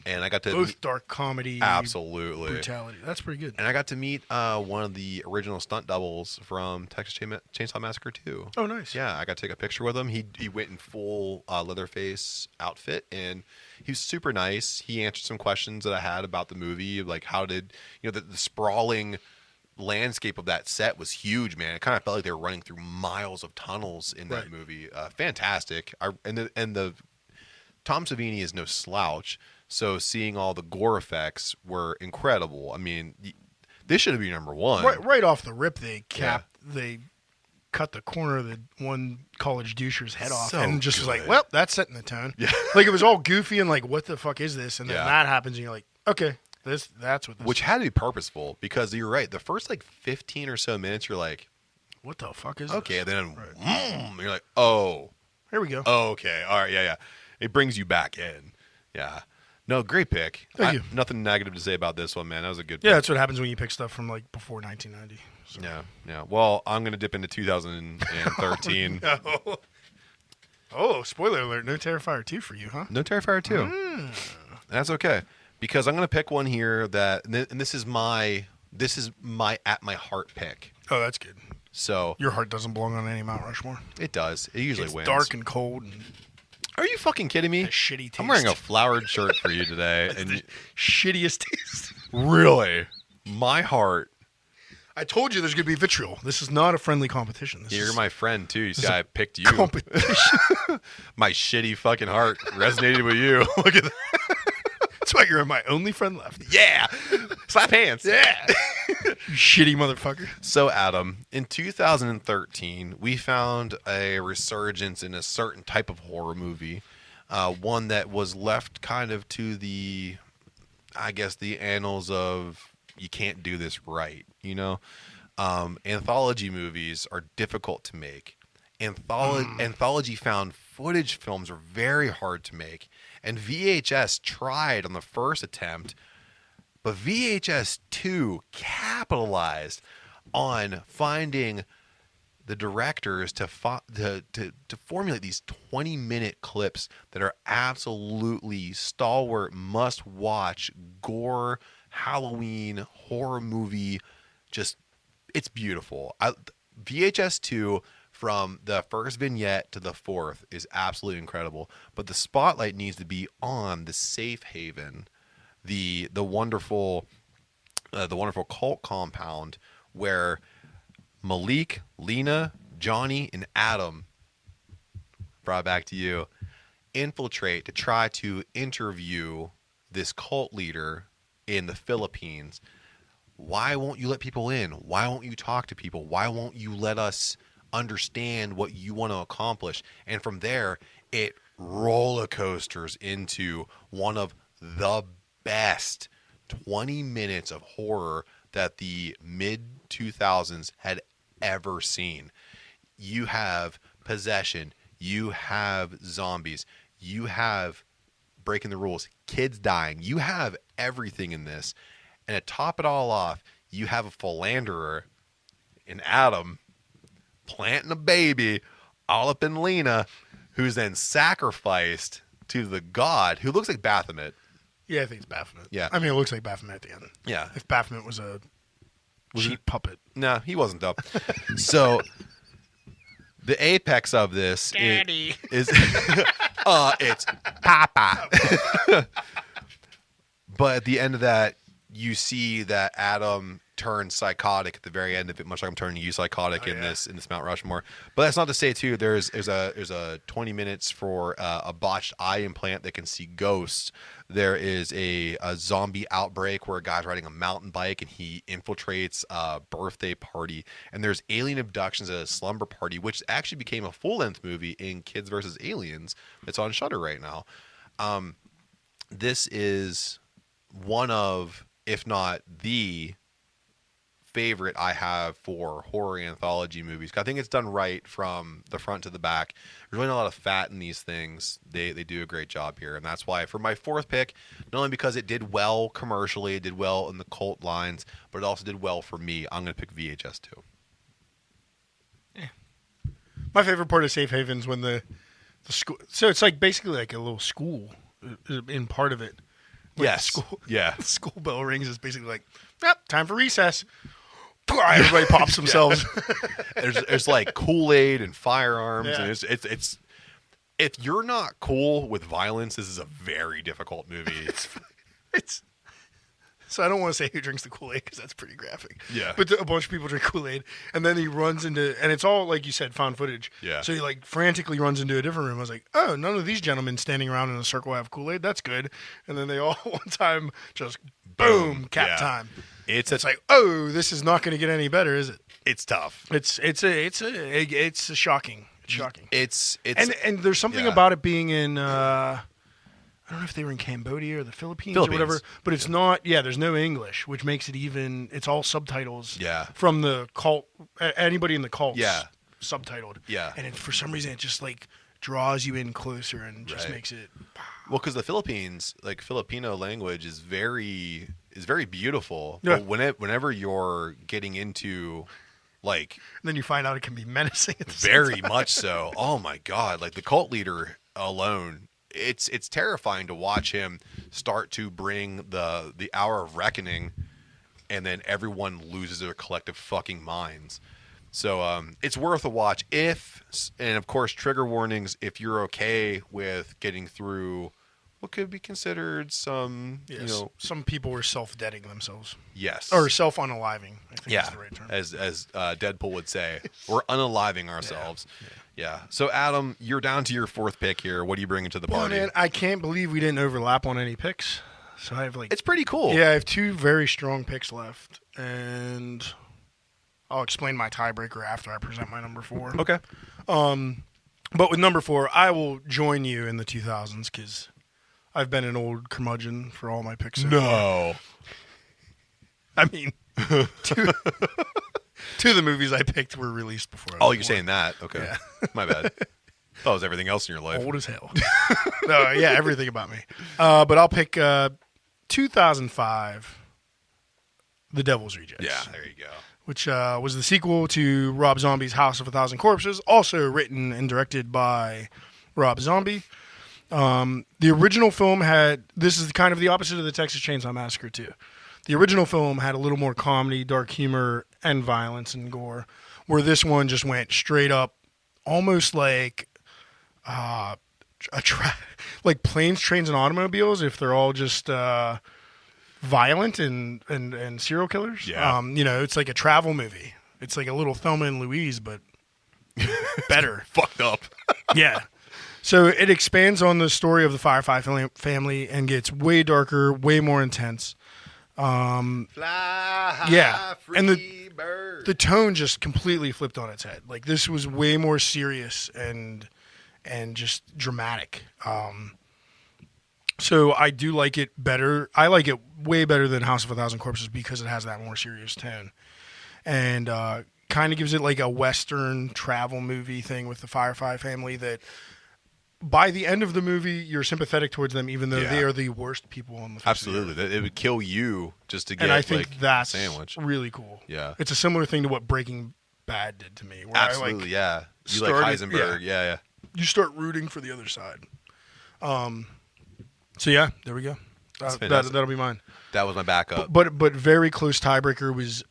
and I got to Both dark comedy, absolutely brutality. That's pretty good. And I got to meet one of the original stunt doubles from Texas Chainsaw Massacre 2. Oh, nice. Yeah, I got to take a picture with him. He went in full Leatherface outfit, and he was super nice. He answered some questions that I had about the movie, like how did the sprawling landscape of that set was huge, man. It kind of felt like they were running through miles of tunnels in that movie. Fantastic. And the Tom Savini is no slouch, so seeing all the gore effects were incredible. I mean, this should have been number one. Right off the rip, they cut the corner of the one college doucher's head off, and just was like, well, that's setting the tone. Yeah. Like, it was all goofy and like, what the fuck is this? And then that happens, and you're like, okay, that's what this Which had to be purposeful, because you're right. The first like 15 or so minutes, you're like, what the fuck is okay, this? then you're like, oh. Here we go. Oh, okay. All right, yeah. It brings you back in. Yeah. No, great pick. Thank you. Nothing negative to say about this one, man. That was a good pick. Yeah, that's what happens when you pick stuff from like before 1990. So. Yeah. Well, I'm going to dip into 2013. Oh, spoiler alert. No Terrifier 2 for you, huh? No Terrifier 2. That's okay. Because I'm going to pick one here that, and this is my at my heart pick. Oh, that's good. So your heart doesn't belong on any Mount Rushmore. It does. It usually wins. It's dark and cold. And are you fucking kidding me? Shitty taste. I'm wearing a flowered shirt for you today. And the shittiest taste. Really? My heart. I told you there's going to be vitriol. This is not a friendly competition. You're my friend, too. You see, I picked you. Competition. My shitty fucking heart resonated with you. Look at that. That's why you're my only friend left. Yeah. Slap hands. Yeah. You shitty motherfucker. So, Adam, in 2013, we found a resurgence in a certain type of horror movie. One that was left kind of to the annals of you can't do this right, Anthology movies are difficult to make. Anthology found footage films are very hard to make. And VHS tried on the first attempt, but VHS 2 capitalized on finding the directors to formulate these 20-minute clips that are absolutely stalwart, must-watch, gore, Halloween, horror movie. Just, it's beautiful. VHS 2, from the first vignette to the fourth, is absolutely incredible. But the spotlight needs to be on the safe haven, the wonderful cult compound where Malik, Lena, Johnny, and Adam, brought back to you, infiltrate to try to interview this cult leader in the Philippines. Why won't you let people in? Why won't you talk to people? Why won't you let us understand what you want to accomplish? And from there, it roller coasters into one of the best 20 minutes of horror that the mid-2000s had ever seen. You have possession, you have zombies, you have breaking the rules, kids dying, you have everything in this. And to top it all off, you have a philanderer in Adam planting a baby all up in Lena, who's then sacrificed to the god who looks like Baphomet. Yeah, I think it's Baphomet. Yeah. I mean, it looks like Baphomet at the end. Yeah. If Baphomet was a cheap puppet. No, he wasn't, though. So the apex of this Daddy. is it's Papa. But at the end of that, you see that Adam turns psychotic at the very end of it, much like I'm turning you psychotic in this Mount Rushmore. But that's not to say too. There's a 20 minutes for a botched eye implant that can see ghosts. There is a zombie outbreak where a guy's riding a mountain bike and he infiltrates a birthday party. And there's alien abductions at a slumber party, which actually became a full-length movie in Kids vs. Aliens. It's on Shudder right now. This is one of, if not the favorite I have for horror anthology movies. I think it's done right from the front to the back. There's really not a lot of fat in these things. They do a great job here, and that's why for my fourth pick, not only because it did well commercially, it did well in the cult lines, but it also did well for me, I'm going to pick VHS 2. Yeah. My favorite part of Safe Haven's when the the school. So it's like basically like a little school in part of it. Like Yes. Yeah. The school bell rings. It's basically like, yep, time for recess. Everybody pops themselves. There's like Kool-Aid and firearms, Yeah. and it's if you're not cool with violence, this is a very difficult movie. It's so I don't want to say who drinks the Kool-Aid because that's pretty graphic. Yeah. But a bunch of people drink Kool-Aid, and then he runs into, and it's all like you said, found footage. Yeah. So he like frantically runs into a different room. I was like, oh, none of these gentlemen standing around in a circle have Kool-Aid. That's good. And then they all one time just boom, cap Yeah. time. It's Like, oh, this is not going to get any better, is it? it's tough. It's shocking. It's shocking. It's And there's something yeah. about it being in I don't know if they were in Cambodia or the Philippines or whatever, but it's not. Yeah, there's no English, which makes it even. It's all subtitles. Yeah. From the cult, anybody in the cult. Yeah. Subtitled. Yeah. And for some reason, it just like draws you in closer and just Right. makes it. Well, because the Philippines, like Filipino language, is very beautiful. Yeah. But whenever you're getting into, like, And then you find out it can be menacing. At the same very time. much so. Oh my God! Like the cult leader alone, it's terrifying to watch him start to bring the hour of reckoning, and then everyone loses their collective fucking minds. So it's worth a watch and of course, trigger warnings if you're okay with getting through what could be considered some, Yes. Some people were self-deading themselves yes, or self-unaliving. I think yeah, is the right term. as Deadpool would say, we're unaliving ourselves. Yeah. So Adam, you're down to your fourth pick here. What are you bringing to the Well, party? man, I can't believe we didn't overlap on any picks. So I have like It's pretty cool. Yeah, I have two very strong picks left, and I'll explain my tiebreaker after I present my number 4. Okay. But with number 4, I will join you in the 2000s because I've been an old curmudgeon for all my picks. So far. No. I mean, two of the movies I picked were released before. I was Oh, you're born. saying that? Okay. Yeah. My bad. That was everything else in your life. Old as hell. No, yeah, everything about me. But I'll pick 2005, The Devil's Rejects. Yeah. There you go. Which was the sequel to Rob Zombie's House of a Thousand Corpses, also written and directed by Rob Zombie. The original film this is kind of the opposite of the Texas Chainsaw Massacre too. The original film had a little more comedy, dark humor, and violence and gore, where this one just went straight up, almost like like Planes, Trains, and Automobiles, if they're all just violent and serial killers. Yeah. It's like a travel movie. It's like a little Thelma and Louise, but better. Fucked up. Yeah. So it expands on the story of the Firefly family and gets way darker, way more intense. Fly high, Yeah. And free bird. The tone just completely flipped on its head. Like this was way more serious and just dramatic. So I do like it better. I like it way better than House of a Thousand Corpses because it has that more serious tone. And kind of gives it like a Western travel movie thing with the Firefly family that by the end of the movie, you're sympathetic towards them, even though they are the worst people on the face of the Absolutely. earth. It would kill you just to get And I think like, that's a sandwich. really cool. Yeah. It's a similar thing to what Breaking Bad did to me. Where Absolutely, yeah. You like started- Heisenberg. Yeah. You start rooting for the other side. So yeah, there we go. fantastic. That'll be mine. That was my backup. But very close tiebreaker was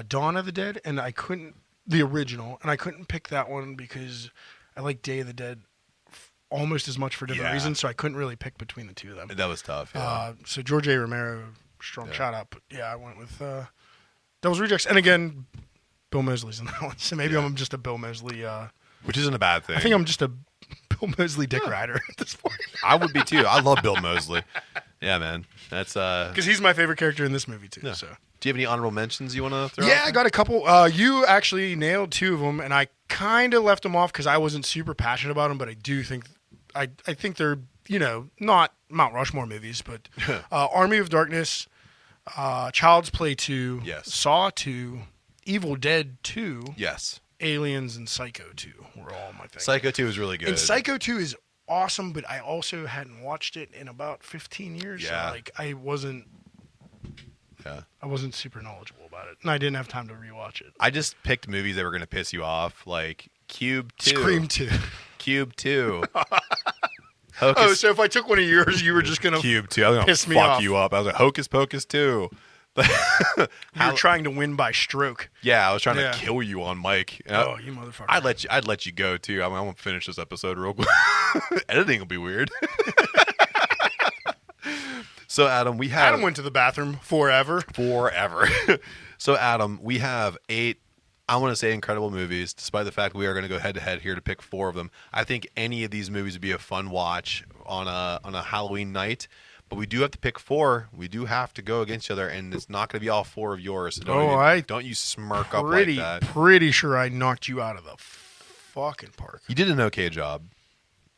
Dawn of the Dead, and the original, and I couldn't pick that one because I like Day of the Dead almost as much for different Yeah. reasons, so I couldn't really pick between the two of them. That was tough. Yeah. So George A. Romero, strong shout out, but yeah, I went with Devil's Rejects, and again, Bill Moseley's in that one, so maybe I'm just a Bill Moseley. Which isn't a bad thing. I think I'm just a Bill Moseley dick rider at this point. I would be too. I love Bill Moseley. Yeah, man. That's Because he's my favorite character in this movie too. Yeah. So Do you have any honorable mentions you want to throw? yeah, out I got a couple. You actually nailed 2 of them, and I kind of left them off because I wasn't super passionate about them. But I do think I think they're not Mount Rushmore movies, but Army of Darkness, Child's Play 2, Yes. Saw 2, Evil Dead 2, Yes. Aliens, and Psycho 2 were all my things. Psycho 2 is really good. And Psycho 2 is awesome, but I also hadn't watched it in about 15 years. Yeah. So I wasn't super knowledgeable about it, and I didn't have time to rewatch it. I just picked movies that were going to piss you off. Like, Cube 2. Scream 2. Cube 2. Oh, so if I took one of yours, you were just going to Cube 2. I was going piss to me fuck off. you up. I was like, Hocus Pocus 2. You're trying to win by stroke. Yeah, I was trying to kill you on mic. Oh, you motherfucker. I'd let you go too. I want to finish this episode real quick. Editing will be weird. So Adam, Adam went to the bathroom forever. So Adam, we have 8, I want to say, incredible movies, despite the fact we are going to go head to head here to pick 4 of them. I think any of these movies would be a fun watch on a Halloween night. But we do have to pick 4. We do have to go against each other, and it's not going to be all 4 of yours. So don't you smirk up like that. Pretty sure I knocked you out of the fucking park. You did an okay job.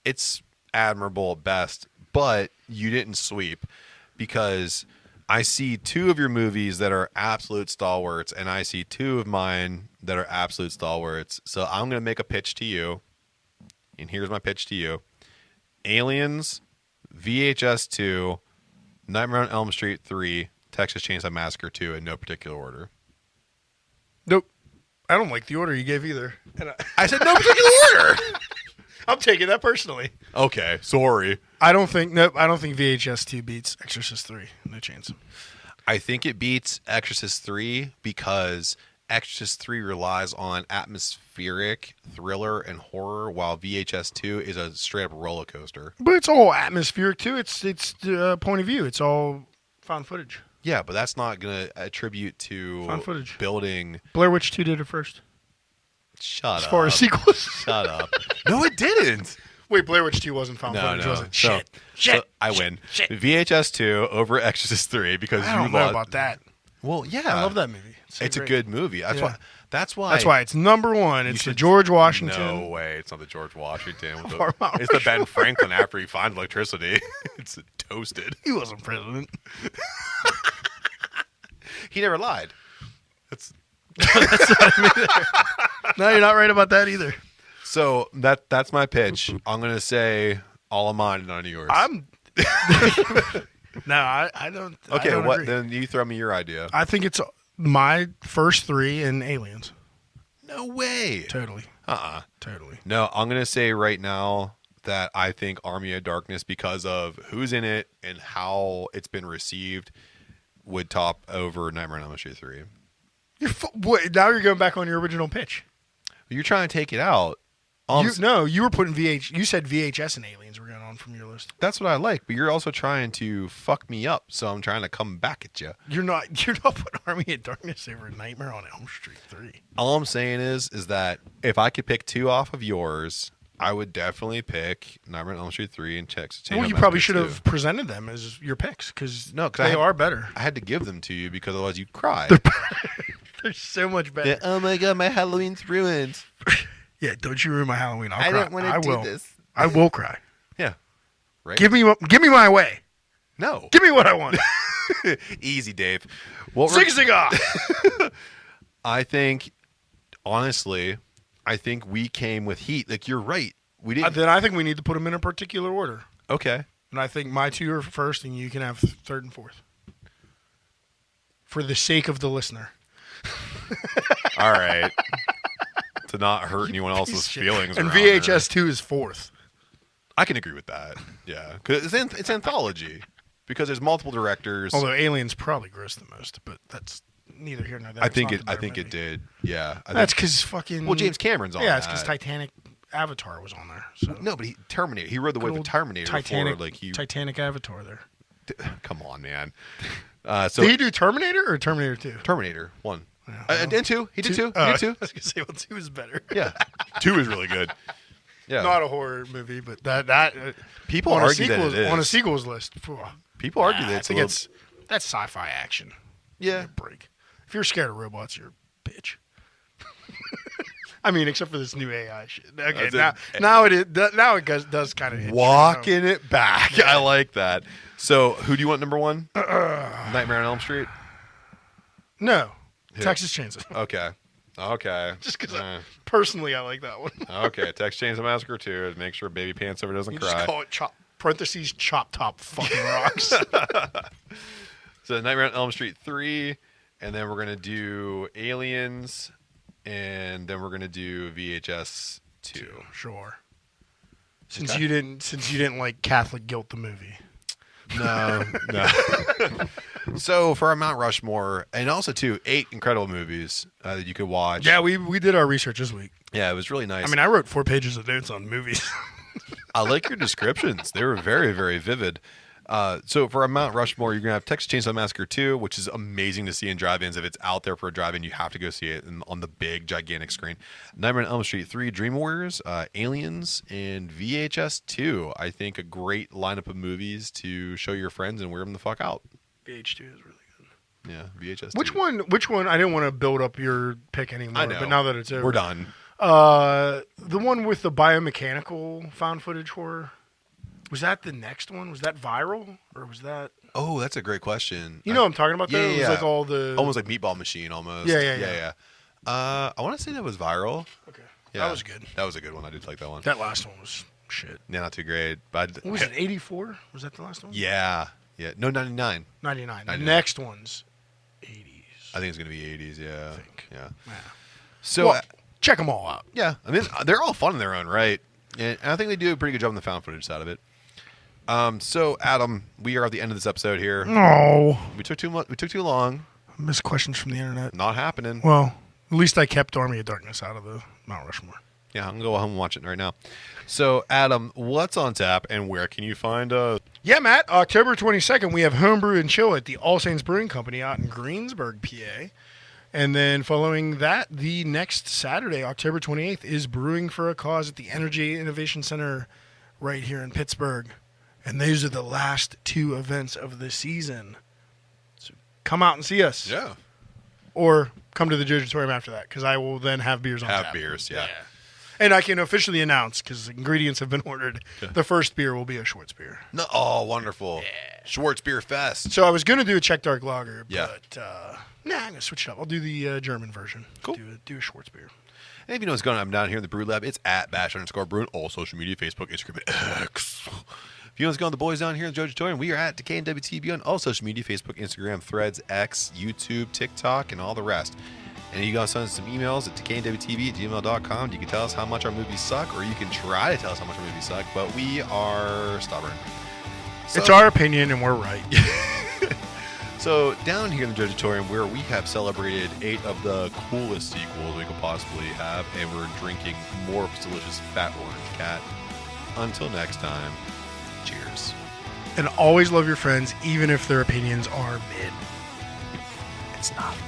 It's admirable at best, but you didn't sweep, because I see 2 of your movies that are absolute stalwarts, and I see 2 of mine that are absolute stalwarts. So I'm going to make a pitch to you, and here's my pitch to you. Aliens, VHS 2, Nightmare on Elm Street 3, Texas Chainsaw Massacre 2, in no particular order. Nope. I don't like the order you gave either. And I said no particular order. I'm taking that personally. Okay, sorry. I don't think VHS 2 beats Exorcist 3. No chance. I think it beats Exorcist 3 because Exorcist 3 relies on atmospheric thriller and horror, while VHS 2 is a straight up roller coaster. But it's all atmospheric too. It's point of view. It's all found footage. Yeah, but that's not going to attribute to found footage. Building. Blair Witch 2 did it first. Shut up. As far as sequels. Shut up. No, it didn't. Wait, Blair Witch 2 wasn't found footage, was it? So I win. VHS 2 over Exorcist 3 because I don't know about that. Well, yeah. I love that movie. It's a good movie. That's why it's number 1. It's the George Washington. No way. It's not the George Washington. It's the Ben Franklin after he finds electricity. It's toasted. He wasn't president. He never lied. That's what I mean. No, you're not right about that either. So that's my pitch. I'm going to say all of mine and none of yours. No, I don't. Okay, I don't agree. Then you throw me your idea. I think it's my first 3 in Aliens. No way. Totally. Totally. No, I'm going to say right now that I think Army of Darkness, because of who's in it and how it's been received, would top over Nightmare on Elm Street 3. Now you're going back on your original pitch. You're trying to take it out. You were putting You said VHS and Aliens were going on from your list. That's what I like, but you're also trying to fuck me up, so I'm trying to come back at you. You're not putting Army of Darkness over Nightmare on Elm Street 3. All I'm saying is that if I could pick 2 off of yours, I would definitely pick Nightmare on Elm Street 3 and Texas Chainsaw Massacre 2. You probably should have presented them as your picks, because they are better. I had to give them to you because otherwise you'd cry. They're so much better. Oh my god, my Halloween's ruined. Yeah, don't you ruin my Halloween. I don't want to do this. I will cry. Yeah. Right? Give me my way. No. Give me what I want. Easy, Dave. Zig-zag-ah! I think, honestly, we came with heat. Like, you're right. We didn't. Then I think we need to put them in a particular order. Okay. And I think my 2 are first, and you can have 3rd and 4th. For the sake of the listener. All right. To not hurt anyone else's feelings. And VHS 2 is 4th. I can agree with that. Yeah. Because it's anthology. Because there's multiple directors. Although Aliens probably grossed the most, but that's neither here nor there. I think it did. Yeah. That's because fucking... Well, James Cameron's on that. Yeah, it's because Titanic Avatar was on there. So. No, but Terminator. He rode the wave of Terminator Titanic Avatar there. Come on, man. Did he do Terminator or Terminator 2? Terminator 1. Yeah, and 2. He did 2. I was going to say, 2 is better. Yeah. 2 is really good. Yeah. Not a horror movie, but that people argue that it is. On a sequels list. People argue that that's sci-fi action. Yeah. Break. If you're scared of robots, you're a bitch. I mean, except for this new AI shit. Okay, now it does kind of hit walking it back. Yeah. I like that. So, who do you want number 1? Nightmare on Elm Street? No. Who? Texas Chainsaw. Okay. Just because personally I like that one. Okay, Texas Chainsaw Massacre 2. Make sure Baby Pants over doesn't cry. Just call it chop top fucking rocks. So Nightmare on Elm Street 3, and then we're gonna do Aliens, and then we're gonna do VHS 2. Sure. Since you didn't like Catholic Guilt the movie. No. So for our Mount Rushmore, and also too, 8 incredible movies that you could watch. Yeah, we did our research this week. Yeah, it was really nice. I mean, I wrote 4 pages of notes on movies. I like your descriptions. They were very, very vivid. So for our Mount Rushmore, you're going to have Texas Chainsaw Massacre 2, which is amazing to see in drive-ins. If it's out there for a drive-in, you have to go see it on the big, gigantic screen. Nightmare on Elm Street 3, Dream Warriors, Aliens, and VHS 2. I think a great lineup of movies to show your friends and wear them the fuck out. VH2 is really good. Yeah, VHS 2. Which one? I didn't want to build up your pick anymore, I know. but now that it's over. We're done. The one with the biomechanical found footage horror. Was that the next one? Was that viral? Or was that... Oh, that's a great question. You know what I'm talking about, though? Yeah, It was yeah. like all the... Almost like Meatball Machine, almost. Yeah. I want to say that was viral. Okay. Yeah, That was good. That was a good one. I did like that one. That last one was shit. Yeah, not too great. But What was it, 84? Was that the last one? Yeah. No, 99. 99. The 99. next one's 80s. I think it's going to be 80s, yeah. I think. Yeah. Yeah. So, Well, check them all out. yeah, I mean, they're all fun in their own right. And I think they do a pretty good job on the found footage side of it. So, Adam, we are at the end of this episode here. No. We took too much. We took too long. Missed questions from the internet. Not happening. Well, at least I kept Army of Darkness out of the Mount Rushmore. Yeah, I'm going to go home and watch it right now. So, Adam, what's on tap and where can you find us? Yeah, Matt. October 22nd, we have Homebrew and Chill at the All Saints Brewing Company out in Greensburg, PA. And then following that, the next Saturday, October 28th, is Brewing for a Cause at the Energy Innovation Center right here in Pittsburgh. And those are the last 2 events of the season. So come out and see us. Yeah. Or come to the Jojitorium after that, because I will then have beers on tap. Have beers, yeah. And I can officially announce, because ingredients have been ordered, the first beer will be a Schwartz beer. No, oh, wonderful. Yeah. Schwartz Beer Fest. So I was going to do a Czech Dark Lager, Yeah. but I'm going to switch it up. I'll do the German version. Cool. Do a Schwartz beer. And if you know what's going on, I'm down here in the Brew Lab. It's at @bash_brewing, all social media, Facebook, Instagram, and X. If you know what's going on, the boys down here in the Jojitorium, we are at DWTB on all social media, Facebook, Instagram, Threads, X, YouTube, TikTok, and all the rest. And you guys send us some emails at decayandwtb@gmail.com. You can tell us how much our movies suck, or you can try to tell us how much our movies suck, but we are stubborn. So, It's our opinion, and we're right. So down here in the Jojitorium, where we have celebrated 8 of the coolest sequels we could possibly have, and we're drinking more of this delicious fat Orange Cat. Until next time, cheers. And always love your friends, even if their opinions are mid. It's not me.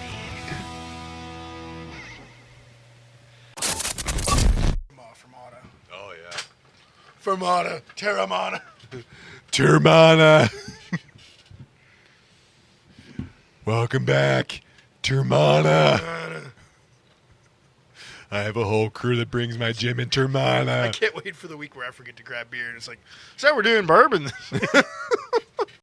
Fermata. Oh yeah. Fermata. Terramana. Termana. Welcome back, Termana. I have a whole crew that brings my gym in Termana. I can't wait for the week where I forget to grab beer, and it's like, so we're doing bourbon.